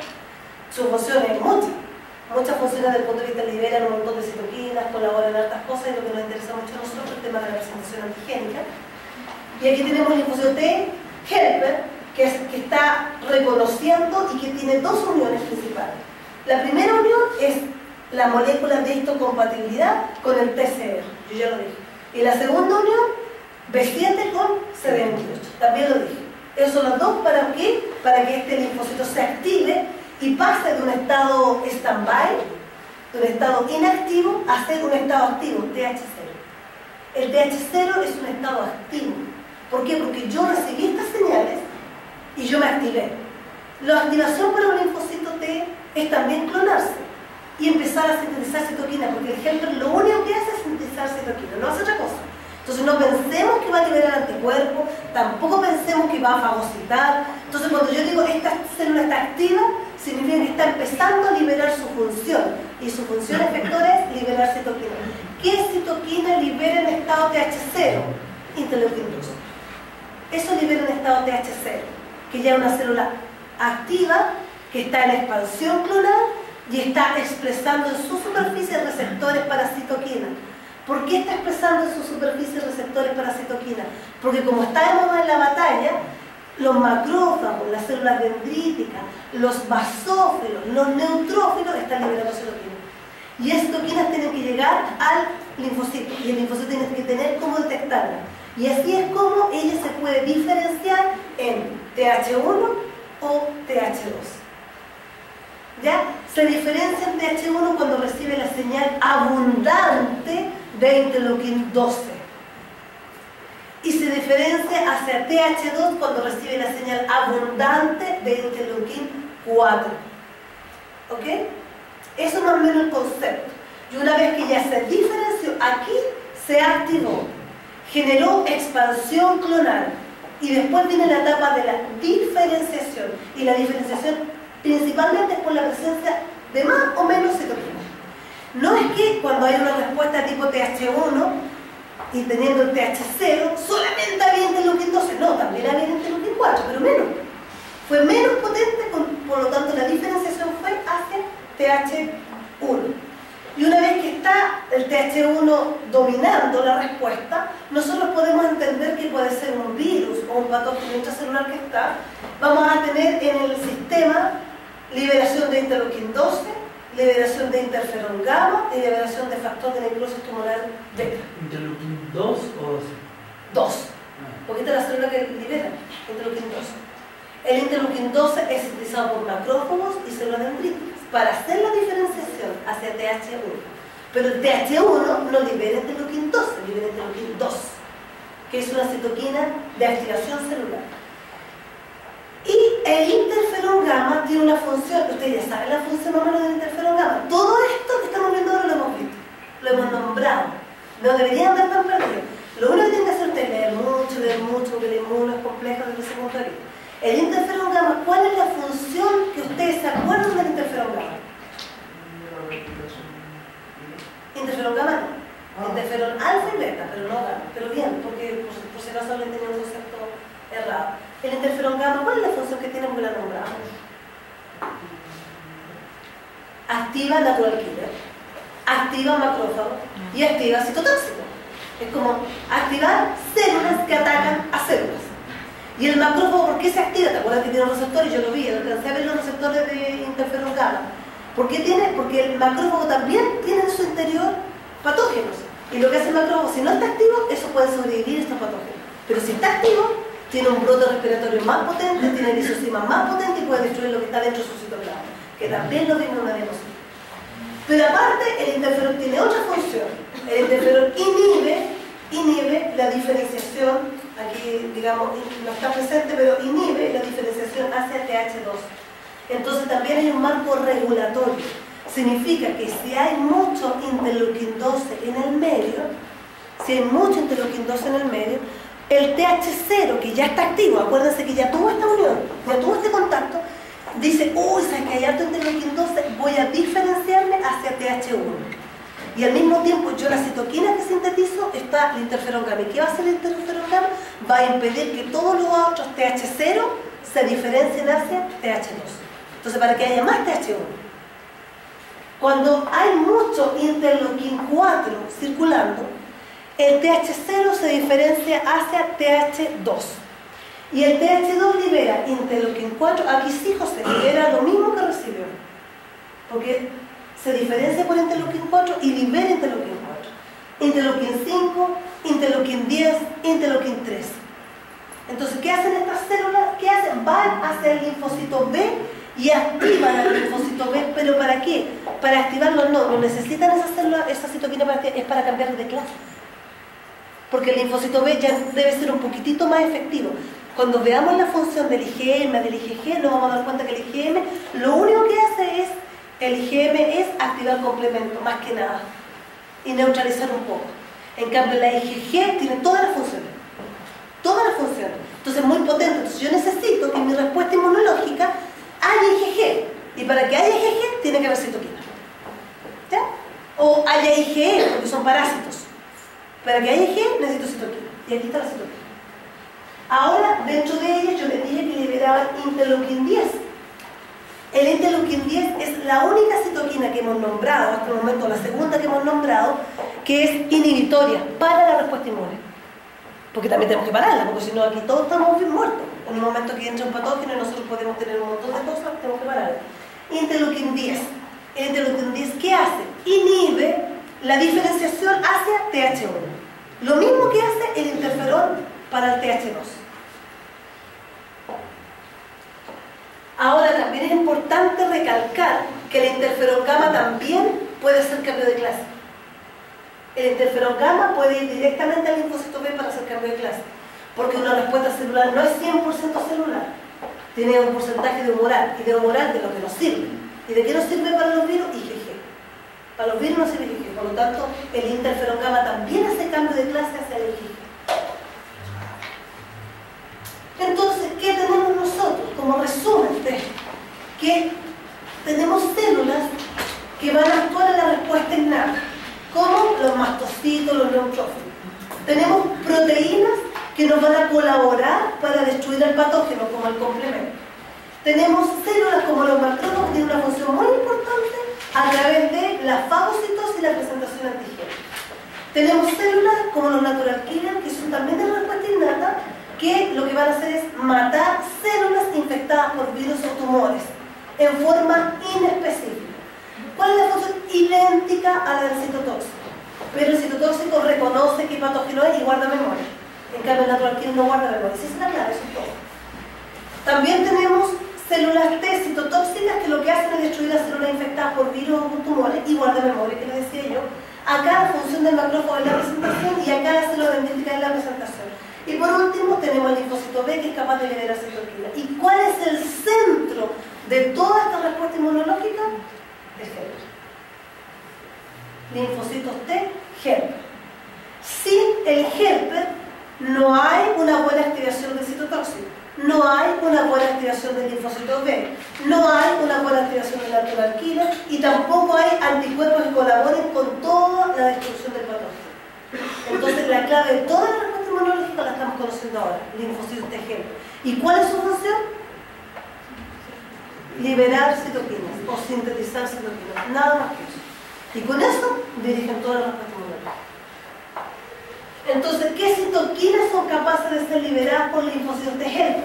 Su función es muchas funciones desde el punto de vista, liberan un montón de citoquinas, colaboran en hartas cosas, y lo que nos interesa mucho a nosotros es el tema de la presentación antigénica. Y aquí tenemos el linfocito T helper, que está reconociendo y que tiene 2 uniones principales. La primera unión es la molécula de histocompatibilidad con el TCR, yo ya lo dije. Y la segunda unión, B7 con CD28, también lo dije. Esos son los dos, ¿para qué? Para que este linfocito se active y pase de un estado stand-by, de un estado inactivo, a ser un estado activo, TH0. El TH0 es un estado activo. ¿Por qué? Porque yo recibí estas señales y yo me activé. La activación para un linfocito T es también clonarse y empezar a sintetizar citoquina, porque el helper lo único que hace es sintetizar citoquina, no hace otra cosa. Entonces no pensemos que va a liberar anticuerpos, tampoco pensemos que va a fagocitar. Entonces cuando yo digo esta célula está activa, significa que está empezando a liberar su función, y su función efectora es liberar citoquina. ¿Qué citoquina libera en estado TH0? Interleukin 2. Eso libera en estado TH0, que ya es una célula activa, que está en expansión clonal y está expresando en su superficie receptores para citoquina. ¿Por qué está expresando en su superficie receptores para citoquina? Porque como estábamos en la batalla, los macrófagos, las células dendríticas, los basófilos, los neutrófilos están liberando citoquina. Y esas citoquinas tienen que llegar al linfocito, y el linfocito tiene que tener cómo detectarla. Y así es como ella se puede diferenciar en TH1 o TH2. ¿Ya? Se diferencia en TH1 cuando recibe la señal abundante de interleukin 12. Y se diferencia hacia TH2 cuando recibe la señal abundante de interleukin 4. ¿Ok? Eso es más o menos el concepto. Y una vez que ya se diferenció, aquí se activó, generó expansión clonal, y después viene la etapa de la diferenciación. Y la diferenciación principalmente es por la presencia de más o menos citoquina. No es que cuando hay una respuesta tipo TH1 y teniendo el TH0 solamente había interleukin 12, no, también había interleukin 4, pero menos. Fue menos potente, por lo tanto la diferenciación fue hacia TH1. Y una vez que está el TH1 dominando la respuesta, nosotros podemos entender que puede ser un virus o un patógeno intracelular que está. Vamos a tener en el sistema liberación de interleukin 12, liberación de interferón gamma y liberación de factor de necrosis tumoral beta. ¿Interleukin 2 o 12? 2. Porque esta es la célula que libera interleukin 12. El interleukin 12 es sintetizado por macrófagos y células dendríticas para hacer la diferenciación hacia TH1. Pero el TH1 no libera interleukin 12, libera interleukin 2, que es una citoquina de activación celular. Y el interferón gamma tiene una función, ustedes ya saben la función más o menos del interferón gamma. Todo esto que estamos viendo ahora lo hemos visto, lo hemos nombrado, no deberían andar tan perdidos. Lo único que tienen que hacer ustedes es leer mucho, porque el inmuno es complejo desde ese punto de vista. El interferón gamma, ¿cuál es la función que ustedes se acuerdan del interferón gamma? Interferón gamma no. Interferón alfa y beta, pero no gamma. Pero bien, porque por si acaso alguien tenía un concepto errado. El interferón gamma, ¿cuál es la función que tiene? Porque la nombramos. Activa natural killer, activa macrófago y activa citotóxico. Es como activar células que atacan a células. Y el macrófago, ¿por qué se activa? ¿Te acuerdas que tiene receptores? Yo lo vi, alcancé a ver los receptores de interferón gamma. ¿Por qué tiene? Porque el macrófago también tiene en su interior patógenos. Y lo que hace el macrófago, si no está activo, eso puede sobrevivir estos patógenos. Pero si está activo, tiene un brote respiratorio más potente, tiene lisosima más potente y puede destruir lo que está dentro de su citoplasma, que también lo vimos en una diapositiva. Pero aparte, el interferón tiene otra función. El interferón inhibe la diferenciación, aquí digamos no está presente, pero inhibe la diferenciación hacia TH2. Entonces también hay un marco regulatorio. Significa que si hay mucho interleukin 12 en el medio, el TH0 que ya está activo, acuérdense que ya tuvo esta unión, ya tuvo este contacto, dice, uy, ¿sabes que hay alto interleukin 12? Voy a diferenciarme hacia TH1. Y al mismo tiempo, yo la citoquina que sintetizo está el interferón gamma. ¿Y qué va a hacer el interferón gamma? Va a impedir que todos los otros TH0 se diferencien hacia TH2. Entonces, para que haya más TH1. Cuando hay mucho interleukin 4 circulando, el TH0 se diferencia hacia TH2. Y el TH2 libera interleukin 4, aquí sí, José, libera lo mismo que recibió. Porque se diferencia por interleukin 4 y libera interleukin 4. Interleukin 5, interleukin 10, interleukin 3. Entonces, ¿qué hacen estas células? ¿Qué hacen? Van hacia el linfocito B y activan al linfocito B. ¿Pero para qué? Para activarlo no necesitan esas células, esa citoquina para activar, es para cambiar de clase. Porque el linfocito B ya debe ser un poquitito más efectivo. Cuando veamos la función del IgM, del IgG, nos vamos a dar cuenta que el IgM lo único que hace es, el IgM es activar complemento, más que nada, y neutralizar un poco. En cambio, la IgG tiene todas las funciones. Todas las funciones. Entonces, muy potente. Entonces, yo necesito que en mi respuesta inmunológica haya IgG. Y para que haya IgG, tiene que haber citoquina. ¿Ya? O haya IgE, porque son parásitos. Para que haya IgG, necesito citoquina. Y aquí está la citoquina. Ahora, dentro de ellas, yo les dije que liberaban interleukin 10. El interleukin 10 es la única citoquina que hemos nombrado, hasta el momento la segunda que hemos nombrado, que es inhibitoria para la respuesta inmune. Porque también tenemos que pararla, porque si no aquí todos estamos bien muertos. En un momento que entra un patógeno y nosotros podemos tener un montón de cosas, tenemos que pararla. Interleukin 10. El interleukin 10, ¿qué hace? Inhibe la diferenciación hacia TH1. Lo mismo que hace el interferón para el TH2. Ahora también es importante recalcar que el interferón gamma también puede hacer cambio de clase. El interferón gamma puede ir directamente al linfocito B para hacer cambio de clase, porque una respuesta celular no es 100% celular, tiene un porcentaje de humoral, y de humoral de lo que nos sirve. ¿Y de qué nos sirve para los virus? IgG. Para los virus no sirve IgG, por lo tanto el interferón gamma también hace cambio de clase hacia el IgG. Entonces, ¿qué tenemos nosotros? Como resumen de esto, que tenemos células que van a actuar en la respuesta innata, como los mastocitos, los neutrófilos. Tenemos proteínas que nos van a colaborar para destruir el patógeno, como el complemento. Tenemos células como los macrófagos, que tienen una función muy importante a través de la fagocitosis y la presentación antigénica. Tenemos células como los natural killers, que son también de la respuesta innata, que lo que van a hacer es matar células infectadas por virus o tumores en forma inespecífica. ¿Cuál es la función? Idéntica a la del citotóxico, pero el citotóxico reconoce qué patógeno es y guarda memoria. En cambio el natural killer no guarda memoria. ¿Sí está claro? Eso es todo. También tenemos células T citotóxicas que lo que hacen es destruir las células infectadas por virus o tumores y guarda memoria, que les decía yo. Acá la función del macrófago es la presentación y acá la célula dendrítica es la presentación. Y por último tenemos el linfocito B, que es capaz de liberar citoquina. ¿Y cuál es el centro de toda esta respuesta inmunológica? El helper. Linfocitos T, helper. Sin el helper no hay una buena activación del citotóxico. no hay una buena activación del linfocito B, no hay una buena activación de la alquila y tampoco hay anticuerpos que colaboren con toda la destrucción del patógeno. Entonces la clave de toda la respuesta inmunológica la estamos conociendo ahora, linfocitos T helper. ¿Y cuál es su función? Liberar citoquinas o sintetizar citoquinas, nada más que eso. Y con eso dirigen toda la respuesta inmunológica. Entonces, ¿qué citoquinas son capaces de ser liberadas por linfocitos T helper?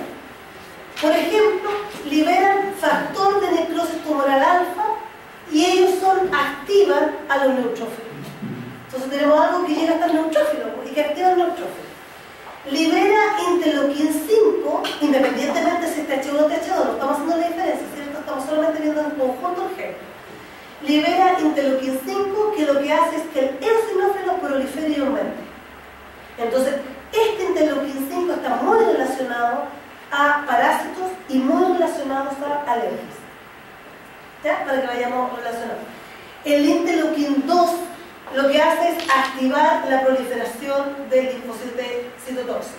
Por ejemplo, liberan factor de necrosis tumoral alfa y ellos activan a los neutrófilos. Entonces tenemos algo que llega hasta el neutrófilo y que activa el neutrófilo. Libera interleuquín 5, independientemente si es TH1 o TH2, no estamos haciendo la diferencia, ¿cierto? Estamos solamente viendo en conjunto el gen. Libera interleuquín 5, que lo que hace es que el eosinófilo prolifere y aumente. Entonces, este interleuquín 5 está muy relacionado a parásitos y muy relacionados a alergias. ¿Ya? Para que vayamos relacionando. El interleuquín 2 lo que hace es activar la proliferación del linfocito citotóxico.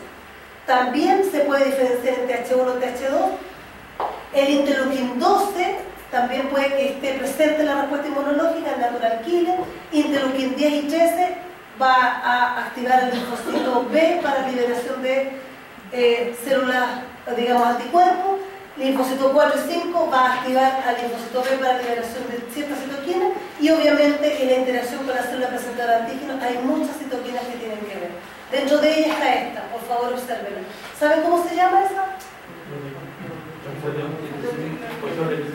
También se puede diferenciar entre TH1 y TH2. El interleuquín 12 también puede que esté presente en la respuesta inmunológica, el natural killer. Interleuquín 10 y 13 va a activar el linfocito B para liberación de células, digamos, anticuerpos. Linfocito 4 y 5 va a activar al linfocito B para liberación de ciertas citoquinas y obviamente en la interacción con la célula presentadora de antígenos hay muchas citoquinas que tienen que ver. Dentro de ellas está esta, por favor obsérvenla. ¿Saben cómo se llama esa?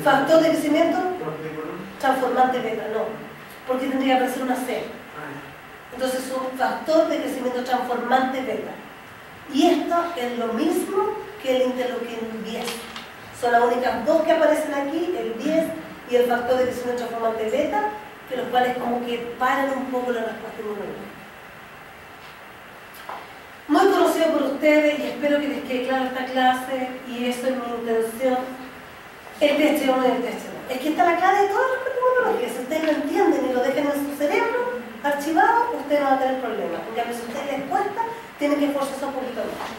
Factor de crecimiento transformante beta, no, porque tendría que aparecer una C. Entonces es un factor de crecimiento transformante beta. Y esto es lo mismo que el interleuquín 10. Son las únicas dos que aparecen aquí, el 10 y el factor de crecimiento transformante beta, que los cuales como que paran un poco la respuesta inmunológica. Muy conocido por ustedes y espero que les quede clara esta clase y eso es mi intención, el TH1 y el TH2. Es que está la clave de toda la respuesta inmunológica. Si ustedes lo entienden y lo dejan en su cerebro archivado, ustedes no van a tener problemas. En cambio, si a ustedes les cuesta, tienen que esforzarse un poquito más.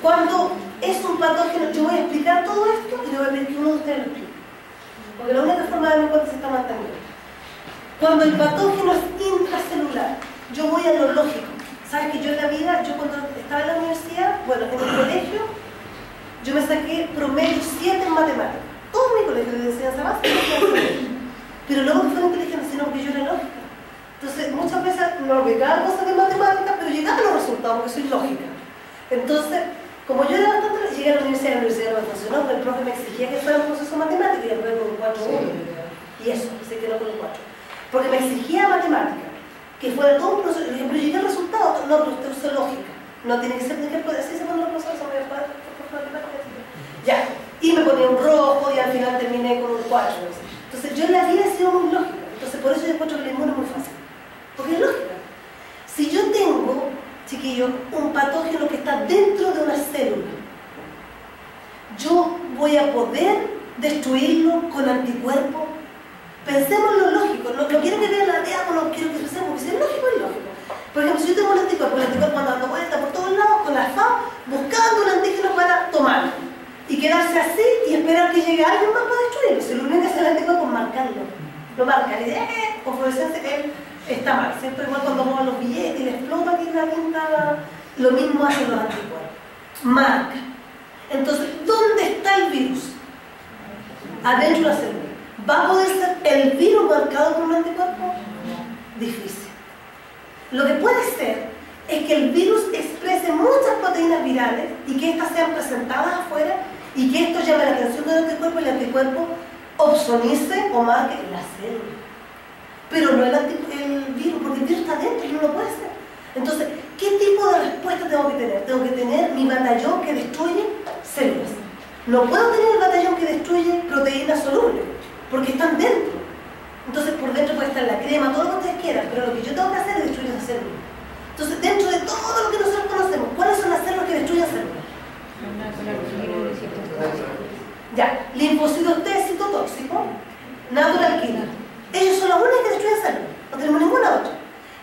Cuando es un patógeno, yo voy a explicar todo esto y le voy a pedir que uno de ustedes lo explique. Porque la única forma de darme cuenta se está manteniendo. Cuando el patógeno es intracelular, yo voy a lo lógico. ¿Sabes que yo en la vida, yo cuando estaba en la universidad, bueno, en el colegio, yo me saqué promedio 7 en matemáticas. Todo mi colegio de enseñanza básica, pero no porque fuera inteligente, sino porque yo era lógica. Entonces, muchas veces no olvidaba cosas de matemáticas, pero llegaba a los resultados porque soy lógica. Entonces, como yo era bastante, llegué a la universidad no me funcionó, pero el profe me exigía que fuera un proceso matemático y yo aprendí con 4.1. Y eso, se quedó con un 4. Porque me exigía matemática, que fuera todo un proceso. Pero llegué al resultado, no, pero usted usa lógica. No tiene que ser de que así se ponen los profesores, son muy matemáticas. Ya, y me ponía un rojo y al final terminé con un 4. Entonces, yo en la vida he sido muy lógica. Entonces, por eso yo encuentro que el inmune es muy fácil. Porque es lógica. Si yo tengo, chiquillos, un patógeno que está dentro de una célula, yo voy a poder destruirlo con anticuerpos. Pensemos en lo lógico, no quiero que vean la idea, no quiero que pensemos, porque si es lógico, es lógico. Por ejemplo, si yo tengo un anticuerpo, el anticuerpo anda dando vueltas por todos lados, con la FAO, buscando un antígeno para tomarlo. Y quedarse así y esperar que llegue alguien más para destruirlo. Si lo único que hace el anticuerpo es marcarlo. Lo marca, y dice, con fluorescencia, él está mal, ¿cierto? Igual cuando mueven los billetes y le explota aquí la tinta, lo mismo hacen los anticuerpos. Marca. Entonces, ¿dónde está el virus? Adentro de la célula. ¿Va a poder ser el virus marcado por un anticuerpo? Difícil. Lo que puede ser es que el virus exprese muchas proteínas virales y que éstas sean presentadas afuera y que esto llame la atención del anticuerpo y el anticuerpo opsonice o marque la célula. Pero no el virus, porque el virus está dentro y no lo puede ser. Entonces, ¿qué tipo de respuesta tengo que tener? Tengo que tener mi batallón que destruye células. No puedo tener el batallón que destruye proteínas solubles, porque están dentro. Entonces, por dentro puede estar la crema, todo lo que ustedes quieran, pero lo que yo tengo que hacer es destruir esa célula. Entonces, dentro de todo lo que nosotros conocemos, ¿cuáles son las células que destruyen células? Ya, linfocitos T citotóxico, natural killer. Ellos son las únicas que destruyen células, no tenemos ninguna otra.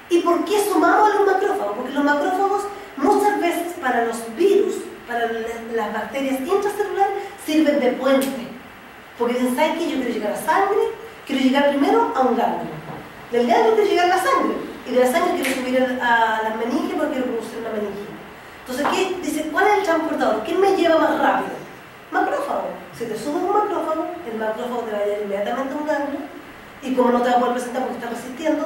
¿Y por qué sumamos a los macrófagos? Porque los macrófagos muchas veces para los virus, para las las bacterias intracelulares sirven de puente. Porque dicen, ¿saben qué? Yo quiero llegar a sangre, quiero llegar primero a un ganglio. Del ganglio quiero llegar a la sangre. Y de la sangre quiero subir a las meninges porque quiero producir una meningite. Entonces, ¿qué? Dice, ¿cuál es el transportador? ¿Quién me lleva más rápido? Macrófago. Si te subes un macrófago, el macrófago te va a llevar inmediatamente a un ganglio. Y como no te va a poder presentar porque está resistiendo,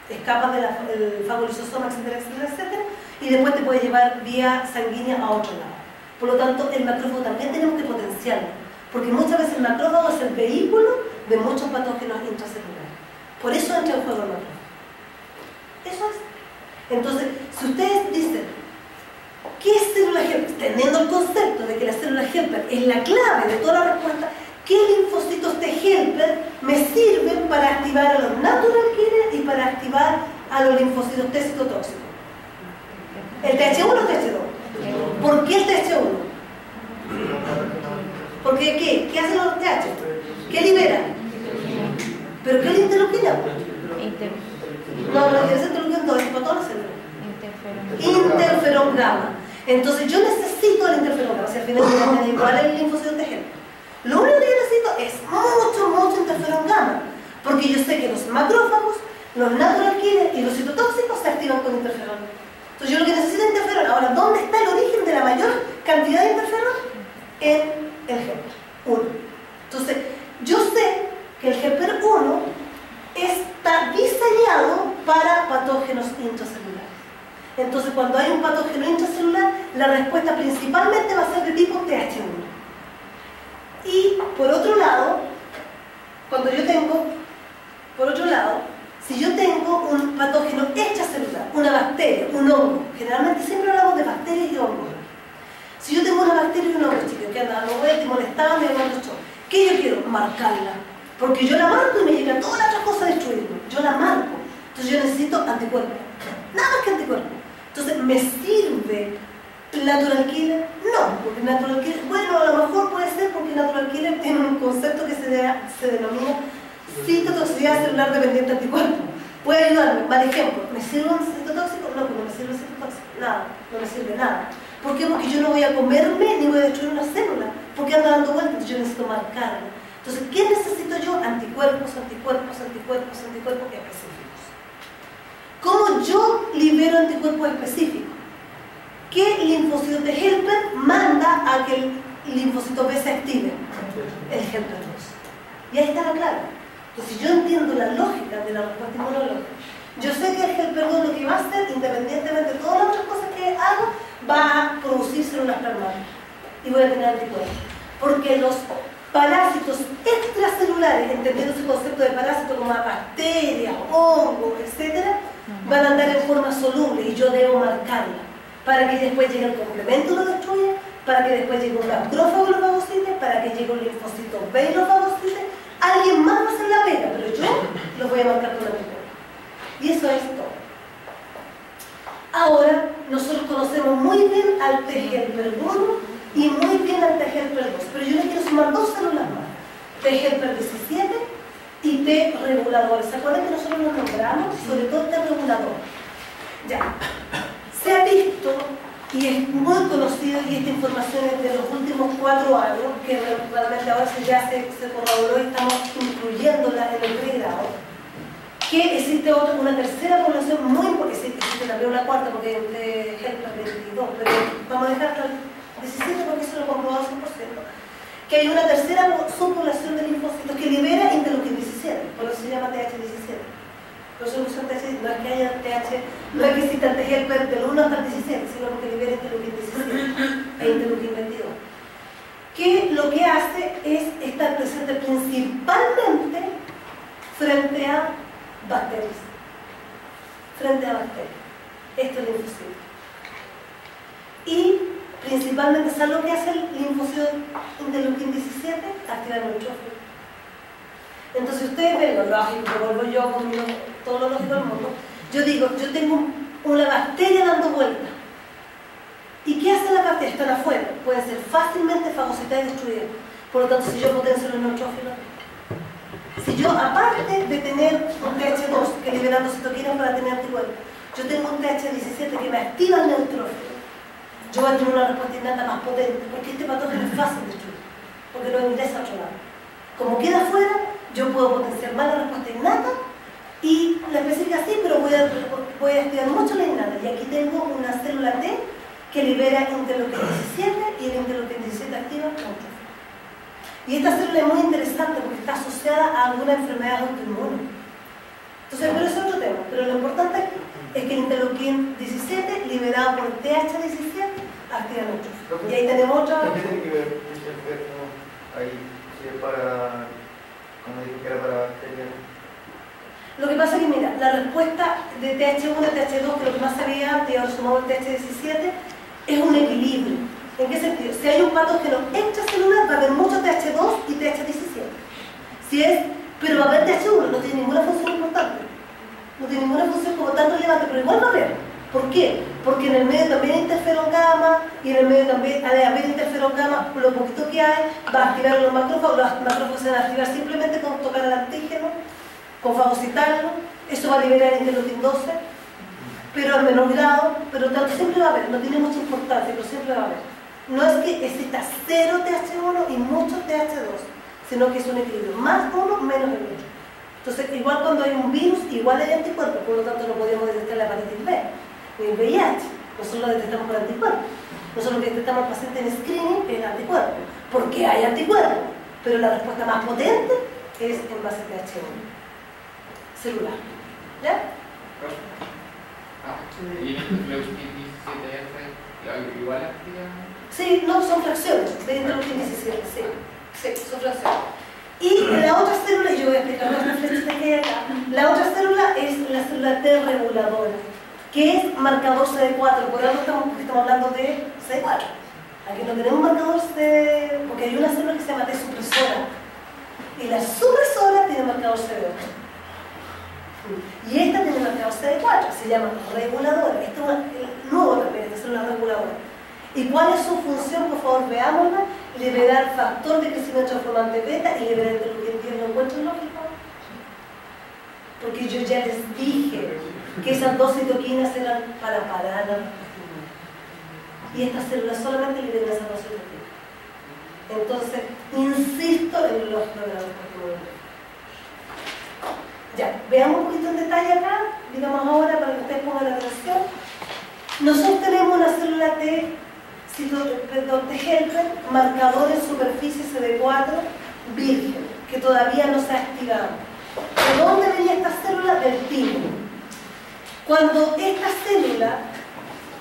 escapas del fagolisosoma, etcétera, etcétera, etcétera, y después te puede llevar vía sanguínea a otro lado. Por lo tanto, el macrófago también tenemos que potenciarlo, porque muchas veces el macrófago es el vehículo de muchos patógenos intracelulares. Por eso entra en juego el macrófago. Eso es. Entonces, si ustedes dicen, ¿qué es célula helper? Teniendo el concepto de que la célula helper es la clave de toda la respuesta, ¿qué linfocitos T helper me sirven para activar a los natural killers y para activar a los linfocitos T citotóxicos? ¿El TH1 o TH2? ¿Por qué el TH1? ¿Porque qué? ¿Qué hacen los TH? ¿Qué liberan? ¿Pero qué es la interleuquina? No, no es interleuquina 2, es para todas las células. Interferón gamma. Entonces yo necesito el interferón gamma, si al final me da igual el linfocito T helper. Lo único que yo necesito es mucho interferón gamma, porque yo sé que los macrófagos, los natural killers y los citotóxicos se activan con interferón. Entonces yo lo que necesito es interferón. Ahora, ¿dónde está el origen de la mayor cantidad de interferón? En el helper 1. Entonces, yo sé que el helper 1 está diseñado para patógenos intracelulares. Entonces, cuando hay un patógeno intracelular, la respuesta principalmente va a ser de tipo TH1. Y por otro lado, si yo tengo un patógeno extracelular, una bacteria, un hongo, generalmente siempre hablamos de bacterias y hongos. Si yo tengo una bacteria y un hongo, chicos, que anda dando vueltas y molestando y hablando esto, ¿qué yo quiero? Marcarla. Porque yo la marco y me llega toda la otra cosa a destruirlo. Yo la marco. Entonces yo necesito anticuerpos. Nada más que anticuerpos. Entonces, ¿me sirve natural killer? No, porque natural killer, bueno, a lo mejor puede ser porque natural killer tiene un concepto que se denomina citotoxicidad celular dependiente anticuerpo. Puede ayudarme. Mal ejemplo, ¿me sirve un citotóxico? No, pues no me sirve un citotóxico. Nada, no me sirve nada. ¿Por qué? Porque yo no voy a comerme ni voy a destruir una célula. Porque anda dando vueltas, yo necesito marcarlo. Entonces, ¿qué necesito yo? Anticuerpos específicos. ¿Cómo yo libero anticuerpos específicos? ¿Qué linfocito de helper manda a que el linfocito B se active? El helper 2. Y ahí está la clave. Entonces, si yo entiendo la lógica de la respuesta inmunológica, yo sé que el helper 2 lo que va a hacer, independientemente de todas las otras cosas que hago, va a producir células plasmáticas y voy a tener anticuerpos. Porque los parásitos extracelulares, entendiendo ese concepto de parásito como bacterias, hongos, etc., van a andar en forma soluble y yo debo marcarla para que después llegue el complemento y lo destruya, para que después llegue un macrófago y lo fagocite, para que llegue un linfocito B y lo fagocite. Alguien más va a hacer la pega, pero yo lo voy a marcar con la anticuerpo. Y eso es todo. Ahora, nosotros conocemos muy bien al T helper 1 y muy bien al T helper 2, pero yo le quiero sumar dos células más, T helper 17 y T regulador. ¿Se acuerdan que nosotros nos nombramos? Sobre todo T regulador. Ya, se ha visto y es muy conocido, y esta información es de los últimos 4 años, que realmente ahora ya se corroboró y estamos incluyéndola en el pregrado, que existe una tercera población muy importante, existe también una cuarta porque es de helper 22, pero vamos a dejar hasta el 17 porque eso lo comprobado 100%, que hay una tercera subpoblación de linfocitos que libera interleuquina 17, por eso se llama TH17. Por eso usan TH, no es que haya TH, no es que exista el T helper del 1 hasta el 17, sino porque libera interleuquina 17 e interleuquina 22. Que lo que hace es estar presente principalmente frente a bacterias. Esto es el linfocito. Y principalmente, ¿sabes lo que hace el linfocito interleuquina 17? Activar el neutrófilo. Entonces ustedes ven lo lógico, que vuelvo yo con todo lo lógico del mundo. Yo digo, yo tengo una bacteria dando vueltas. ¿Y qué hace la bacteria? Están afuera. Pueden ser fácilmente fagocitadas y destruidas. Por lo tanto, si yo potencio los neutrófilos, si yo, aparte de tener un TH2 que liberando citoquinas para tener anticuerpos, yo tengo un TH17 que me activa el neutrófilo, yo voy a tener una respuesta innata más potente, porque este patógeno es fácil de destruir, porque no ingresa a otro lado. Como queda afuera, yo puedo potenciar más la respuesta innata y la específica sí, pero voy a estudiar mucho la innata. Y aquí tengo una célula T que libera interleukin 17 y el interleukin 17 activa neutrofilo. Y esta célula es muy interesante porque está asociada a alguna enfermedad autoinmune. Entonces, pero es otro tema. Pero lo importante aquí es que el interleukin 17 liberado por el TH17 activa neutrofilo. Y ahí tenemos otra. ¿Qué tiene que ver ese efecto ahí? Si es para, como dijo que era para bacterias. Lo que pasa es que, mira, la respuesta de TH1 a TH2, que lo que más sabía antes, ahora sumamos el TH17, es un equilibrio. ¿En qué sentido? Si hay un patógeno extracelular, va a haber mucho TH2 y TH17. Pero va a haber TH1, no tiene ninguna función importante. No tiene ninguna función como tan relevante, pero igual va a haber. ¿Por qué? Porque en el medio también hay interferón gamma y en el medio también, al haber interferón gamma, lo poquito que hay, va a activar los macrófagos se van a activar simplemente con tocar el antígeno, con fagocitarlo, eso va a liberar el interleukin 12, pero al menor grado, pero tanto siempre va a haber, no tiene mucha importancia, pero siempre va a haber. No es que exista 0 TH1 y mucho TH2, sino que es un equilibrio, más uno, menos el otro. Entonces, igual cuando hay un virus, igual hay anticuerpos, por lo tanto no podemos detectar la hepatitis B, ni el VIH, nosotros lo detectamos por anticuerpos. Nosotros lo que detectamos al paciente en screening es el anticuerpo, porque hay anticuerpos, pero la respuesta más potente es en base a TH1 celular. ¿Ya? ¿Y el interleukin 17F igual activa? Sí, no, son fracciones de interleukin 17, sí, son fracciones. Y la otra célula, y yo voy a explicar las flechitas que hay acá, la otra célula es la célula T reguladora, que es marcador CD4, por algo estamos hablando de CD4. Aquí no tenemos marcador porque hay una célula que se llama T supresora, y la supresora tiene marcador CD8. Y esta tiene marcador CD4, se llama reguladora. Este es nuevo también, esta célula reguladora. ¿Y cuál es su función? Por favor, veámosla. Liberar factor de crecimiento transformante beta y liberar interleukin 10. ¿Lo encuentran lógico? Porque yo ya les dije que esas dos citoquinas eran para parar la respuesta. Y estas células solamente liberan esas dos citoquinas. Entonces, insisto en lo lógico de la respuesta inmunológica. Ya, veamos un poquito en detalle acá, digamos ahora para que ustedes pongan atención. Nosotros tenemos una célula T helper, marcador en superficie CD4 virgen, que todavía no se ha activado. ¿De dónde venía esta célula? Del timo. Cuando esta célula,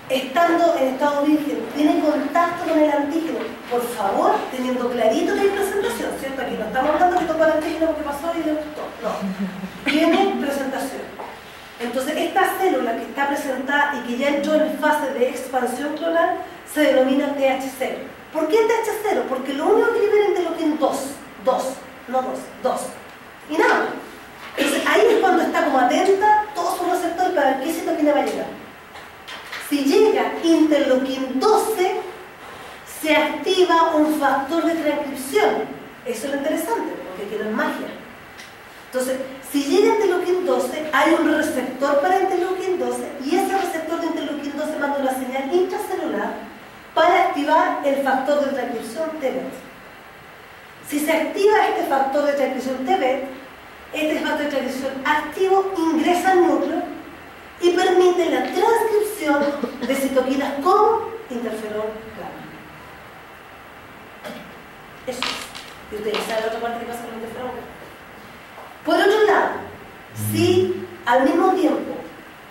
estando en estado virgen, tiene contacto con el antígeno, por favor, teniendo clarito la presentación, ¿cierto? Aquí no estamos hablando que tocó el antígeno porque pasó y le gustó, no. Tiene presentación. Entonces, esta célula que está presentada y que ya entró en fase de expansión clonal se denomina TH0. ¿Por qué TH0? Porque lo único que libera interleukin 2, y nada. Entonces, ahí es cuando está como atenta todos sus receptores para ver qué citoquina va a llegar. Si llega interleukin 12, se activa un factor de transcripción. Eso es lo interesante, porque aquí no es magia. Entonces, si llega interleukin 12, hay un receptor para interleukin 12 y ese receptor de interleukin 12 manda una señal intracelular para activar el factor de transcripción TBET. Si se activa este factor de transcripción TBET, este factor de transcripción activo ingresa al núcleo y permite la transcripción de citoquinas como interferón gamma. Eso es. Y ustedes saben la otra parte que pasa con el interferón gamma. Por otro lado, si al mismo tiempo,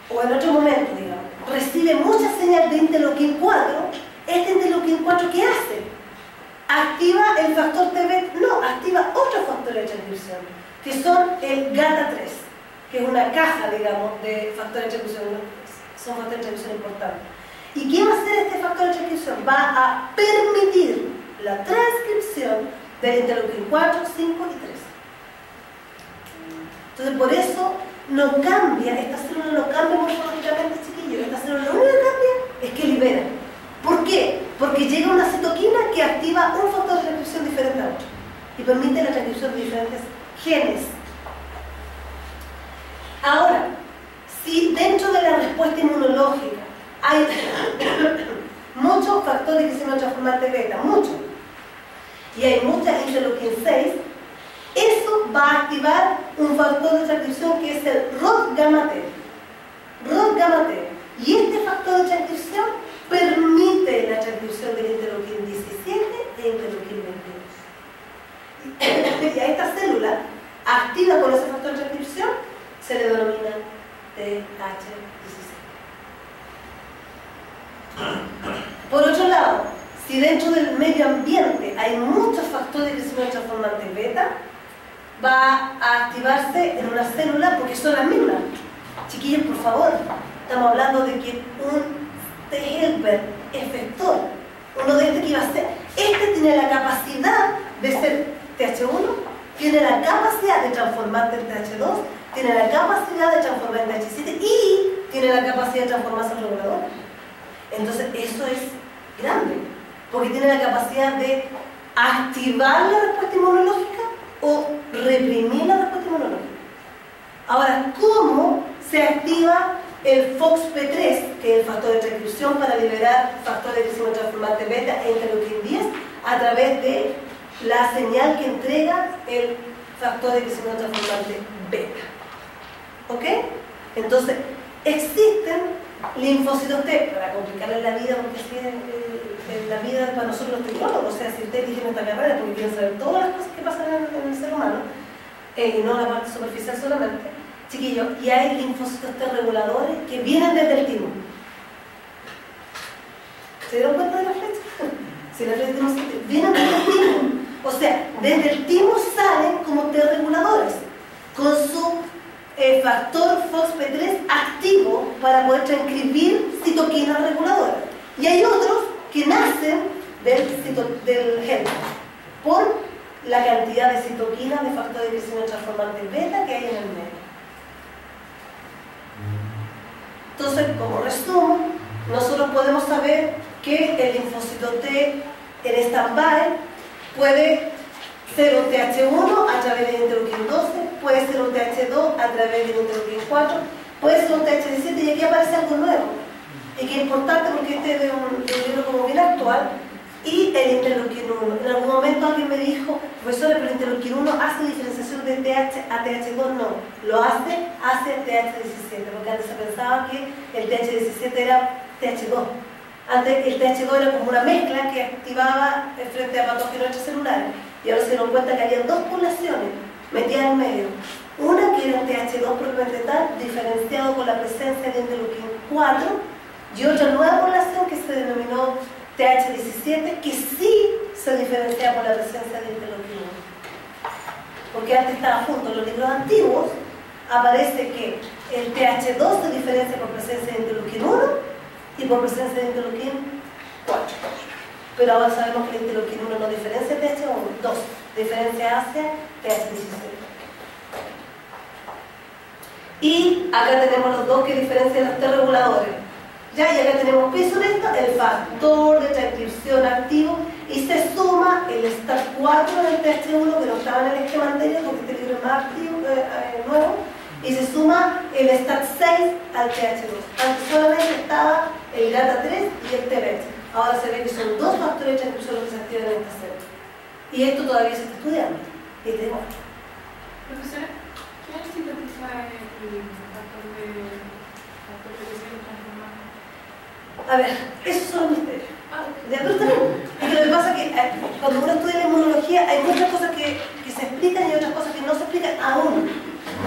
o en otro momento, digamos, recibe mucha señal de interleukin 4, este interleukin 4, ¿qué hace? ¿Activa el factor TBET? No, activa otro factor de transcripción, que son el GATA3, que es una caja, digamos, de factores de transcripción, son factores de transcripción importantes. ¿Y qué va a hacer este factor de transcripción? Va a permitir la transcripción del interleukin 4, 5 y 3. Entonces, por eso no cambia, esta célula no cambia morfológicamente, chiquillos. Esta célula lo único que cambia es que libera. ¿Por qué? Porque llega una citoquina que activa un factor de transcripción diferente a otro y permite la transcripción de diferentes genes. Ahora, si dentro de la respuesta inmunológica hay mucho muchos factores que se llaman transformantes beta, muchos. Y hay muchas interleukin 6. Eso va a activar un factor de transcripción que es el ROT gamma T. ROT gamma T. Y este factor de transcripción permite la transcripción del interleukin 17 e interleukin 22. Y a esta célula activa con ese factor de transcripción se le denomina TH17. Por otro lado, si dentro del medio ambiente hay muchos factores de crecimiento transformante beta, va a activarse en una célula porque son las mismas. Chiquillos, por favor, estamos hablando de que un T-helper efector, uno de este que iba a ser, este tiene la capacidad de ser TH1, tiene la capacidad de transformarse en TH2, tiene la capacidad de transformar en TH7 y tiene la capacidad de transformarse en regulador. Entonces, eso es grande, porque tiene la capacidad de activar la respuesta inmunológica o reprimir la respuesta inmunológica. Ahora, ¿cómo se activa el FOXP3, que es el factor de transcripción para liberar factores de crecimiento transformante beta e interleukin 10, a través de la señal que entrega el factor de crecimiento transformante beta? ¿Ok? Entonces, existen linfocitos T, para complicarles la vida, porque así es la vida para nosotros los tecnólogos. O sea, si ustedes eligen esta carrera porque quieren saber todas las cosas que pasan en el ser humano, y no la parte superficial solamente, chiquillos, y hay linfocitos T reguladores que vienen desde el timo. ¿Se dieron cuenta de la flecha? Si la flecha no se... vienen desde el timo. O sea, desde el timo salen como T reguladores, con su factor FOXP3 activo para poder transcribir citoquinas reguladoras. Y hay otros que nacen del gen por la cantidad de citoquinas de factor de crecimiento transformante beta que hay en el medio. Entonces, como resumen, nosotros podemos saber que el linfocito T en stand-by puede ser un TH1 a través del interleukin 12, puede ser un TH2 a través del interleukin 4, puede ser un TH17, y aquí aparece algo nuevo, y que es importante porque este es de un libro como bien actual, y el interleukin 1. En algún momento alguien me dijo, profesora, pero el interleukin 1 hace diferenciación de TH a TH2, no, lo hace TH17, porque antes se pensaba que el TH17 era TH2. Antes el TH2 era como una mezcla que activaba frente a patógenos extracelulares. Y ahora se nos cuenta que había dos poblaciones metidas en medio. Una que era el TH2 propiamente tal, diferenciado por la presencia de interleukin 4, y otra nueva población que se denominó TH17, que sí se diferenciaba por la presencia de interleukin 1. Porque antes estaba junto. En los libros antiguos aparece que el TH2 se diferencia por presencia de interleukin 1 y por presencia de interleukin 4. Pero ahora sabemos que el interleukin 1 no diferencia TH2, diferencia hacia TH17. Y acá tenemos los dos que diferencian los T reguladores. Ya, y acá tenemos ¿qué son estos? El factor de transcripción activo, y se suma el STAT4 del TH1 que no estaba en el esquema anterior porque este libro es más activo, nuevo, y se suma el STAT6 al TH2. Antes solamente estaba el GATA3 y el TBH. Ahora se ve que son dos factores de transcripción los que se activan en esta célula. Y esto todavía se está estudiando. Y te demuestra. Profesora, ¿qué sintetiza el factor de crecimiento transformado? A ver, esos son los misterios. ¿De acuerdo? Es que lo que pasa es que cuando uno estudia la inmunología hay muchas cosas que se explican y otras cosas que no se explican aún.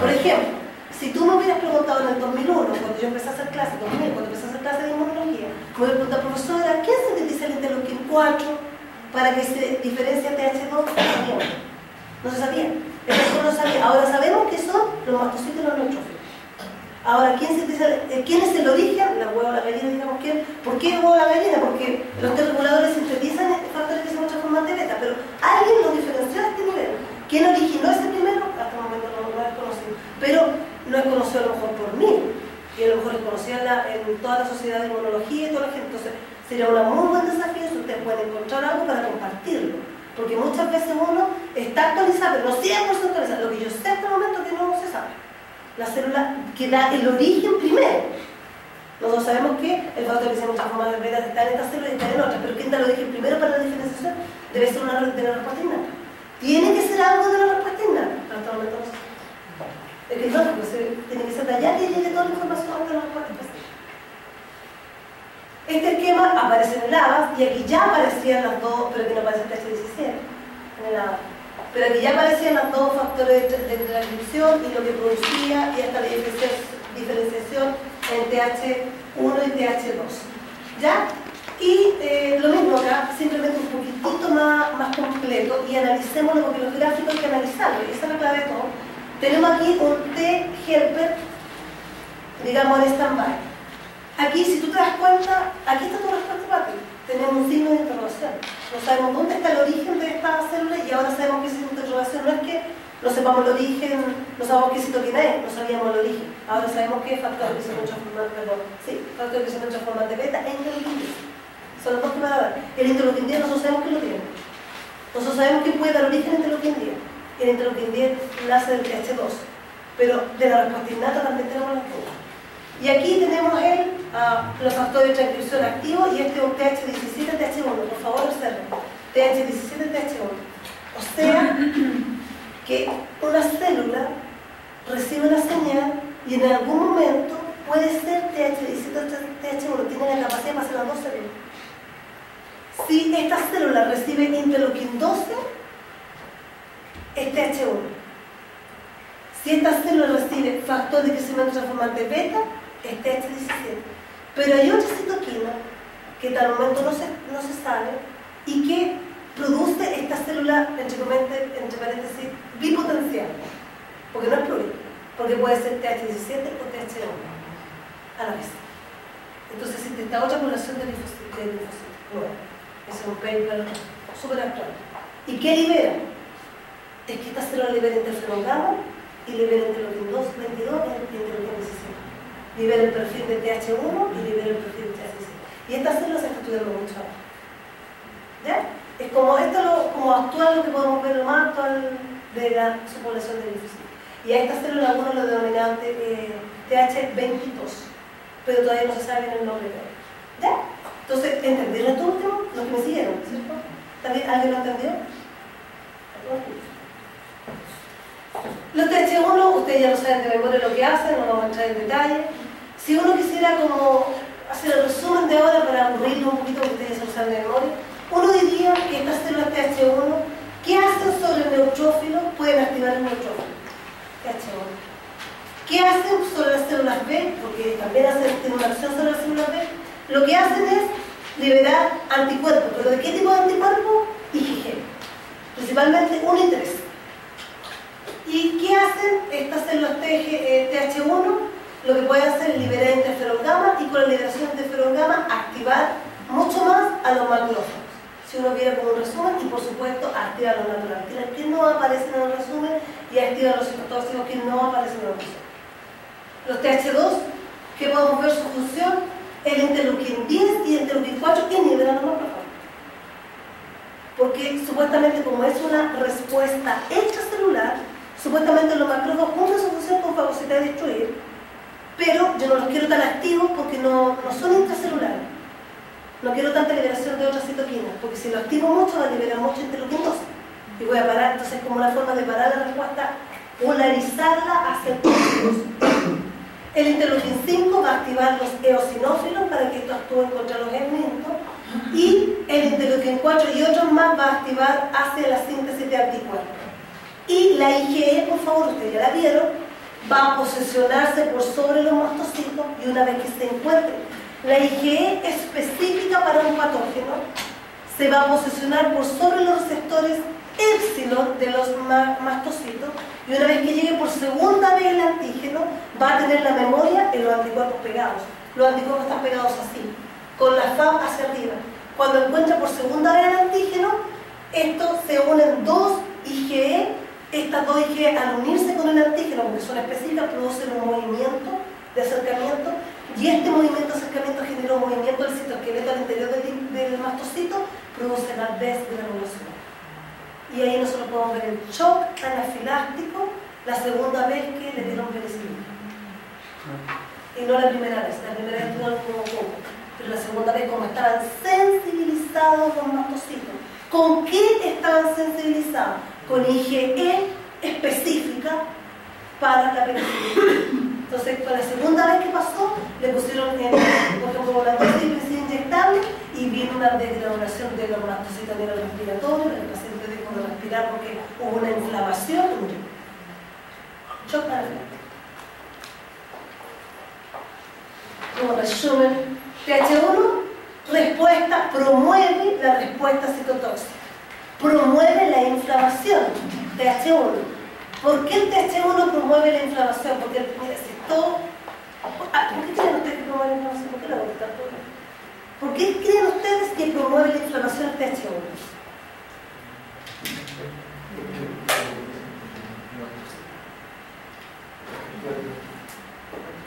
Por ejemplo, si tú me hubieras preguntado en el 2001, cuando yo empecé a hacer clases, cuando empecé a hacer clases de inmunología, me hubieras preguntado, profesora, ¿quién sintetiza el interleukin 4 para que se diferencie TH2? No se sabía. Eso no sabía. Ahora sabemos que son los mastocitos y los neutrófilos. Ahora, ¿quién es el origen? La huevo o la gallina, digamos. ¿Por qué huevo o la gallina? Porque los T reguladores sintetizan factores que se muestran transformante beta, pero alguien los diferenció a este nivel. ¿Quién originó ese primero? Hasta el momento no es conocido. Pero no es conocido a lo mejor por mí, y a lo mejor es conocido en toda la sociedad de inmunología y toda la gente. Entonces, sería un muy buen desafío si ustedes pueden encontrar algo para compartirlo. Porque muchas veces uno está actualizado, pero no 100% actualizado. Lo que yo sé hasta el momento que no se sabe. La célula que da el origen primero. Nosotros sabemos que el factor que se llama transformador beta está en esta célula y está en otra, pero ¿quién te lo dije primero para la diferenciación? Debe ser una de la respuesta innata. Tiene que ser algo de la respuesta innata. Pero hasta el momento no sé. Es que no, pues, tiene que ser de allá que llegue toda la información de la respuesta. Este esquema aparece en el ABAS y aquí ya aparecían las dos, pero que no aparece el TH17 en el ABAS. Pero aquí ya aparecían los dos factores de transcripción y lo que producía y hasta la diferenciación en TH1 y TH2. ¿Ya? Y lo mismo acá, simplemente un poquitito más completo y analicémoslo porque los gráficos hay que analizarlos y esa es la clave de todo. Tenemos aquí un T-helper, digamos en stand-by. Aquí, si tú te das cuenta, aquí está tu respuesta para ti. Tenemos un signo de interrogación. No sabemos dónde está el origen de esta célula y ahora sabemos que es signo de interrogación. No es que no sepamos el origen, no sabemos qué citoquina es, no sabíamos el origen. Ahora sabemos que es factor de crecimiento transformante, perdón. Sí, factor de crecimiento transformante beta e interleuquín 10. Son los dos que me van a dar. El interleuquín 10 nosotros sabemos que lo tiene. Nosotros sabemos que puede dar origen al interleuquín 10. El interleuquín 10 nace del TH2. Pero de la respuesta innata también tenemos las dos. Y aquí tenemos los factores de transcripción activos y este es un TH17, TH1. Por favor, observen. TH17, TH1. O sea, que una célula recibe una señal y en algún momento puede ser TH17 o TH1. Tiene la capacidad para hacer las dos células. Si esta célula recibe interleuquín 12, es TH1. Si esta célula recibe factor de crecimiento transformante beta, es TH17. Pero hay otra citoquina que hasta el momento no se sabe y que produce esta célula, entre paréntesis, bipotencial. Porque no es pluri, porque puede ser TH17 o TH1 a la vez. Entonces existe esta otra población de linfocitos. Bueno, ese es un paper súper actual. ¿Y qué libera? Es que esta célula libera interferón gamma y libera interleuquín 22 y interleuquín 17. Libera el perfil de TH1 y libera el perfil de TH17. Y esta célula se está estudiando mucho ahora. ¿Ya? Es como esto como actual, lo que podemos ver lo más actual de la subpoblación de linfocitos. Y a esta célula uno lo denomina TH22, pero todavía no se sabe bien el nombre de él. ¿Ya? Entonces, ¿entendieron esto último? Los que me siguieron, ¿cierto? ¿También alguien lo entendió? Los TH1, ustedes ya lo saben de memoria lo que hacen, no vamos a entrar en detalle. Si uno quisiera como hacer el resumen de ahora para aburrirlo un poquito, porque ustedes ya lo saben de memoria, uno diría que estas células TH1, ¿qué hacen sobre el neutrófilo? Pueden activar el neutrófilo. TH1. ¿Qué hacen sobre las células B? Porque también tienen una acción sobre las células B. Lo que hacen es liberar anticuerpos. ¿Pero de qué tipo de anticuerpos? IgG. Principalmente 1 y 3. ¿Y qué hacen estas células TH1? Lo que pueden hacer es liberar interferón gamma y con la liberación de interferón gamma activar mucho más a los macrófagos. Si uno viera como un resumen y por supuesto activar los naturales, que no aparecen en el resumen y activar los citotóxicos que no aparecen en el resumen. Los TH2, que podemos ver su función, el interleuquín 10 y el interleuquín 4 inhiben a los macrófagos. Porque supuestamente como es una respuesta extracelular, supuestamente los macrófagos cumplen su función con fagocitar y destruir, pero yo no los quiero tan activos porque no son intracelulares. No quiero tanta liberación de otras citoquinas, porque si lo activo mucho va a liberar mucho interleuquín 12 y voy a parar, entonces como una forma de parar la respuesta, polarizarla hacia el tóxicos. El interleuquín 5 va a activar los eosinófilos para que estos actúen contra los segmentos y el interleuquín 4 y otros más va a activar hacia la síntesis de anticuerpos. Y la IgE, por favor, ustedes ya la vieron, va a posicionarse por sobre los mastocitos y una vez que se encuentre la IgE específica para un patógeno, se va a posicionar por sobre los receptores épsilon de los mastocitos y una vez que llegue por segunda vez el antígeno, va a tener la memoria en los anticuerpos pegados. Los anticuerpos están pegados así, con la FAB hacia arriba. Cuando encuentra por segunda vez el antígeno, estos se unen dos IgE. Estas dos IgE al unirse con el antígeno, porque son específicas, producen un movimiento de acercamiento y este movimiento de acercamiento genera un movimiento del citoesqueleto al interior del mastocito, produce la desgranulación. Y ahí nosotros podemos ver el shock anafiláctico la segunda vez que le dieron penicilina. y no la primera vez. La primera vez tuvieron como poco, pero la segunda vez, como estaban sensibilizados los mastocitos. ¿Con qué estaban sensibilizados? Con IgE específica para la penicilina. Entonces, con la segunda vez que pasó, le pusieron, por ejemplo, la dosis de penicilina inyectable y vino una desgranulación de los mastocitos a nivel respiratorio. El paciente dejó de respirar porque hubo una inflamación. Shock anafiláctico. Como resumen, TH1, respuesta, promueve la respuesta citotóxica, promueve la inflamación, TH1. ¿Por qué el TH1 promueve la inflamación? Porque, mira, si todo... ¿Por qué creen ustedes que promueve la inflamación? ¿Por qué la voy a quitar todo? ¿Por qué creen ustedes que promueve la inflamación el TH1?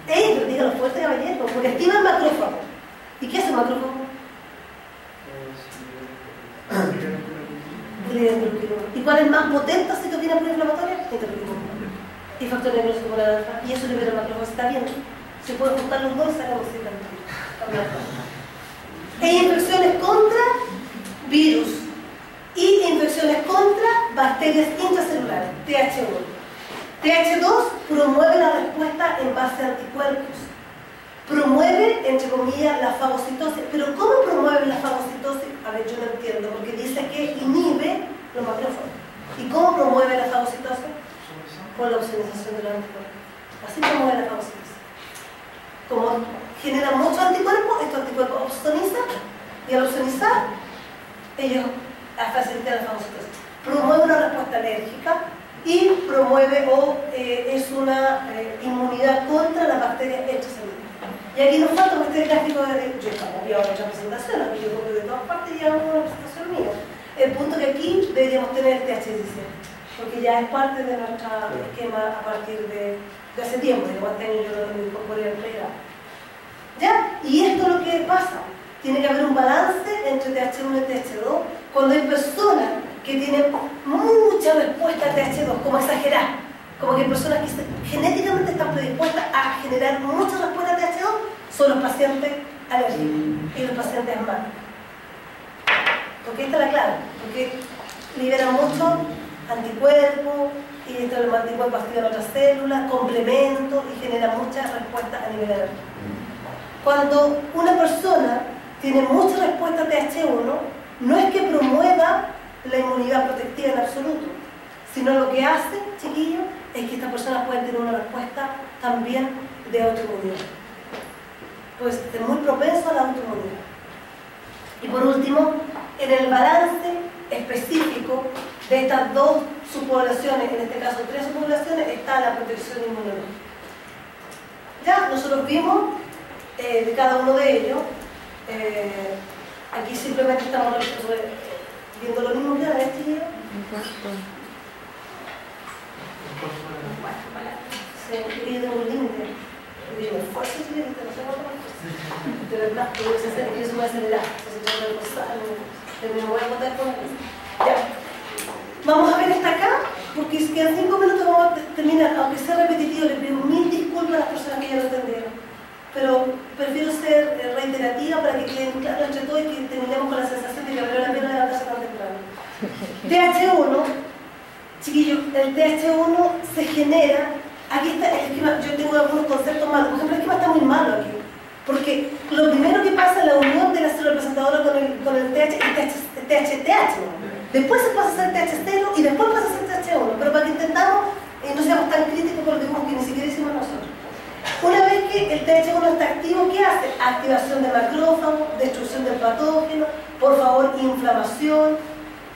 Pero díganlo fuerte, caballero, porque activa el macrófago. ¿Y qué hace el macrófago? ¿Y cuál es más potente citoquina proinflamatoria? Interleuquina. Y factor necrosis como la alfa. Y eso libera el macrófago. Está bien. Se puede juntar los dos y sacamos citoquina. E infecciones contra virus y infecciones contra bacterias intracelulares, TH1. TH2 promueve la respuesta en base a anticuerpos. Promueve, entre comillas, la fagocitosis. ¿Pero cómo promueve la fagocitosis? A ver, yo no entiendo, porque dice que inhibe los macrófagos. ¿Y cómo promueve la fagocitosis? Por la opsonización de los anticuerpos. Así promueve la fagocitosis. Como genera muchos anticuerpos, estos anticuerpos opsonizan, y al opsonizar, ellos facilitan la fagocitosis. Promueve una respuesta alérgica y promueve es una inmunidad contra las bacterias extracelulares. Y aquí nos falta este gráfico de... Yo estaba copiado de otra presentación, aquí yo copio de todas partes y hago una presentación mía. El punto que aquí deberíamos tener el TH17, porque ya es parte de nuestro esquema a partir de hace tiempo, de este año yo lo incorporé al pregrado. ¿Ya? Y esto es lo que pasa. Tiene que haber un balance entre TH1 y TH2 cuando hay personas que tienen mucha respuesta a TH2, como exagerar. Como que personas que genéticamente están predispuestas a generar mucha respuesta a TH2 son los pacientes alérgicos y los pacientes asmáticos. Porque esta es la clave, porque liberan mucho anticuerpos y estos anticuerpos activan otras células, complementos y generan mucha respuesta a nivel alérgico. Cuando una persona tiene mucha respuesta a TH1, no es que promueva la inmunidad protectiva en absoluto, sino lo que hace, chiquillos, es que estas personas pueden tener una respuesta también de autoinmunidad. Pues es muy propenso a la autoinmunidad. Y por último, en el balance específico de estas dos subpoblaciones, en este caso 3 subpoblaciones, está la protección inmunológica. Ya nosotros vimos de cada uno de ellos, aquí simplemente estamos viendo lo mismo que la vez, chiquillos. Sí, yo tengo un límite. Y digo, fuerza, chiquillos, no sé cuánto más fuerza. De verdad, yo soy muy acelerada. Entonces yo me voy a pasar, me voy a botar con él. Ya. Vamos a ver hasta acá, porque si quedan 5 minutos vamos a terminar. Aunque sea repetitivo, les pido 1000 disculpas a las personas que ya lo entendieron. Pero prefiero ser reiterativa para que queden claros entre todos y que terminemos con la sensación de que valió la pena levantarse tan temprano. TH1, chiquillos, el TH1 se genera, aquí está el esquema, yo tengo algunos conceptos malos, por ejemplo el esquema está muy malo aquí, porque lo primero que pasa es la unión de la célula presentadora con el TH, después se pasa a ser TH0 y después pasa a ser TH1, pero para que intentamos no seamos tan críticos con lo que vimos que ni siquiera hicimos nosotros. Una vez que el TH1 está activo, ¿qué hace? Activación de macrófagos, destrucción del patógeno, por favor, inflamación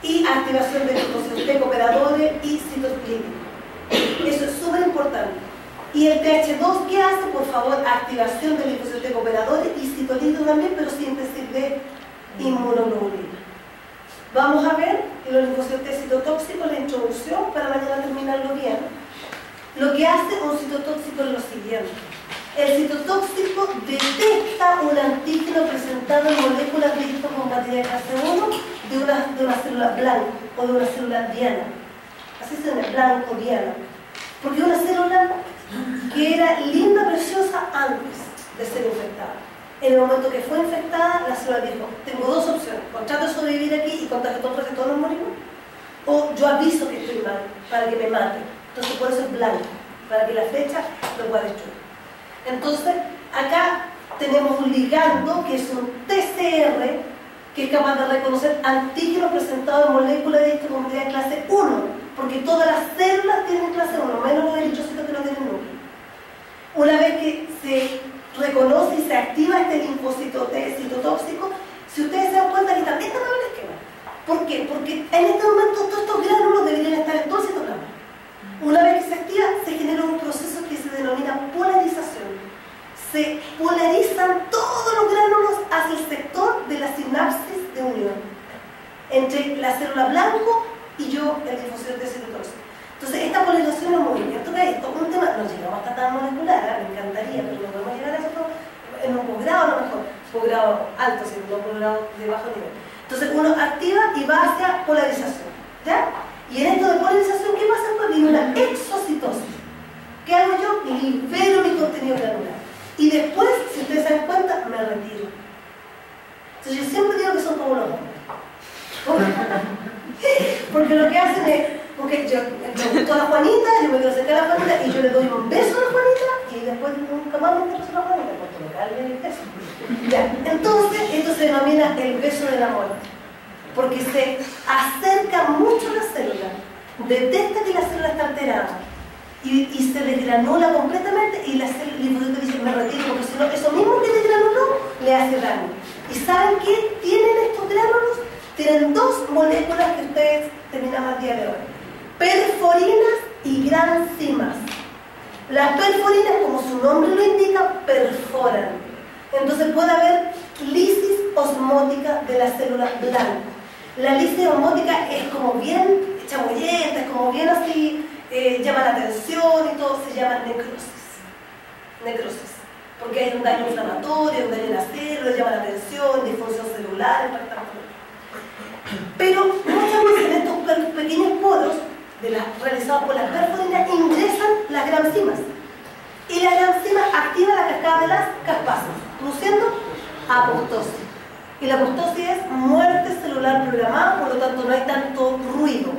y activación de linfocitos cooperadores y citoclínicos. Eso es súper importante. Y el TH2, ¿qué hace? Por favor, activación de linfocitos cooperadores y citolíticos también, pero síntesis de inmunoglobulina. Vamos a ver los linfocitos citotóxicos, la introducción, para mañana terminarlo bien. Lo que hace un citotóxico es lo siguiente. El citotóxico detecta un antígeno presentado en moléculas de histocompatibilidad clase 1 de una célula blanca o de una célula diana. Así se llama, blanco, diana. Porque una célula que era linda, preciosa antes. de ser infectada. En el momento que fue infectada, la célula dijo, tengo dos opciones, o trato de sobrevivir aquí y contagio a todos y todos nos morimos, o yo aviso que estoy mal, para que me maten. Entonces por eso es blanco, para que la flecha lo pueda destruir. Entonces, acá tenemos un ligando que es un TCR, que es capaz de reconocer antígenos presentados en moléculas de disponibilidad de clase 1, porque todas las células tienen clase 1, menos los eritrocitos que no tienen núcleo. Una vez que se reconoce y se activa este linfocito T citotóxico, si ustedes se dan cuenta que también está mal el esquema. ¿Por qué? Porque en este momento todos estos gránulos deberían estar en todo el citoplasma. Una vez que se activa, se genera un proceso que se denomina polarización. Se polarizan todos los gránulos hacia el sector de la sinapsis de unión entre la célula blanco y yo, el linfocito T citotóxico. Entonces, esta polarización es muy bien. Esto es un tema, no llegamos hasta tan molecular, me encantaría, pero no podemos llegar a eso en un posgrado a lo mejor, posgrado alto, sino un posgrado de bajo nivel. Entonces, uno activa y va hacia polarización, ¿ya? Y en esto de polarización, ¿qué pasa? Pues viene una exocitosis. ¿Qué hago yo? Libero mi contenido granular. Y después, si ustedes se dan cuenta, me retiro. Entonces, yo siempre digo que son como los hombres. Porque lo que hacen es, porque yo gustó a la Juanita, yo me quiero acercar a la Juanita y yo le doy un beso a la Juanita y después nunca más me beso a la Juanita porque me cae el beso. Ya. Entonces, esto se denomina el beso del amor, porque se acerca mucho a la célula, detecta que la célula está alterada y se desgranula completamente y la linfocito dice, me retiro porque si no, eso mismo que desgranuló le hace daño. ¿Y saben qué tienen estos gránulos? Tienen dos moléculas que ustedes terminamos el día de hoy. Perforinas y granzimas. Las perforinas, como su nombre lo indica, perforan. Entonces puede haber lisis osmótica de la célula blanca. La lisis osmótica es como bien chamullenta, es como bien así, llama la atención y todo, se llama necrosis. Necrosis. Porque hay un daño inflamatorio, un daño en la célula, llama la atención, disfunción celular, pero muchas veces en estos pequeños poros realizados por las perforinas ingresan las granzimas y la granzima activa la cascada de las caspasas, produciendo apoptosis. Y la apoptosis es muerte celular programada, por lo tanto no hay tanto ruido,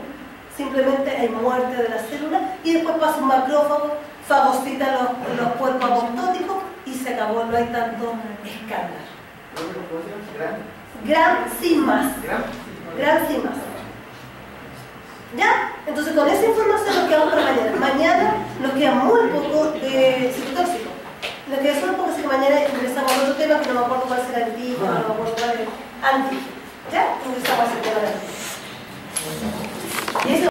simplemente hay muerte de la célula y después pasa un macrófago, fagocita los cuerpos apoptóticos y se acabó, no hay tanto escándalo. Granzimas. Granzimas. ¿Ya? Entonces con esa información nos quedamos para mañana. Mañana nos queda muy poco de citotóxico. Nos queda solo poco, así que mañana ingresamos a otro tema que no me acuerdo cuál será el tipo, no me acuerdo cuál es el antígeno. ¿Ya? Ingresamos a ese tema de antígeno.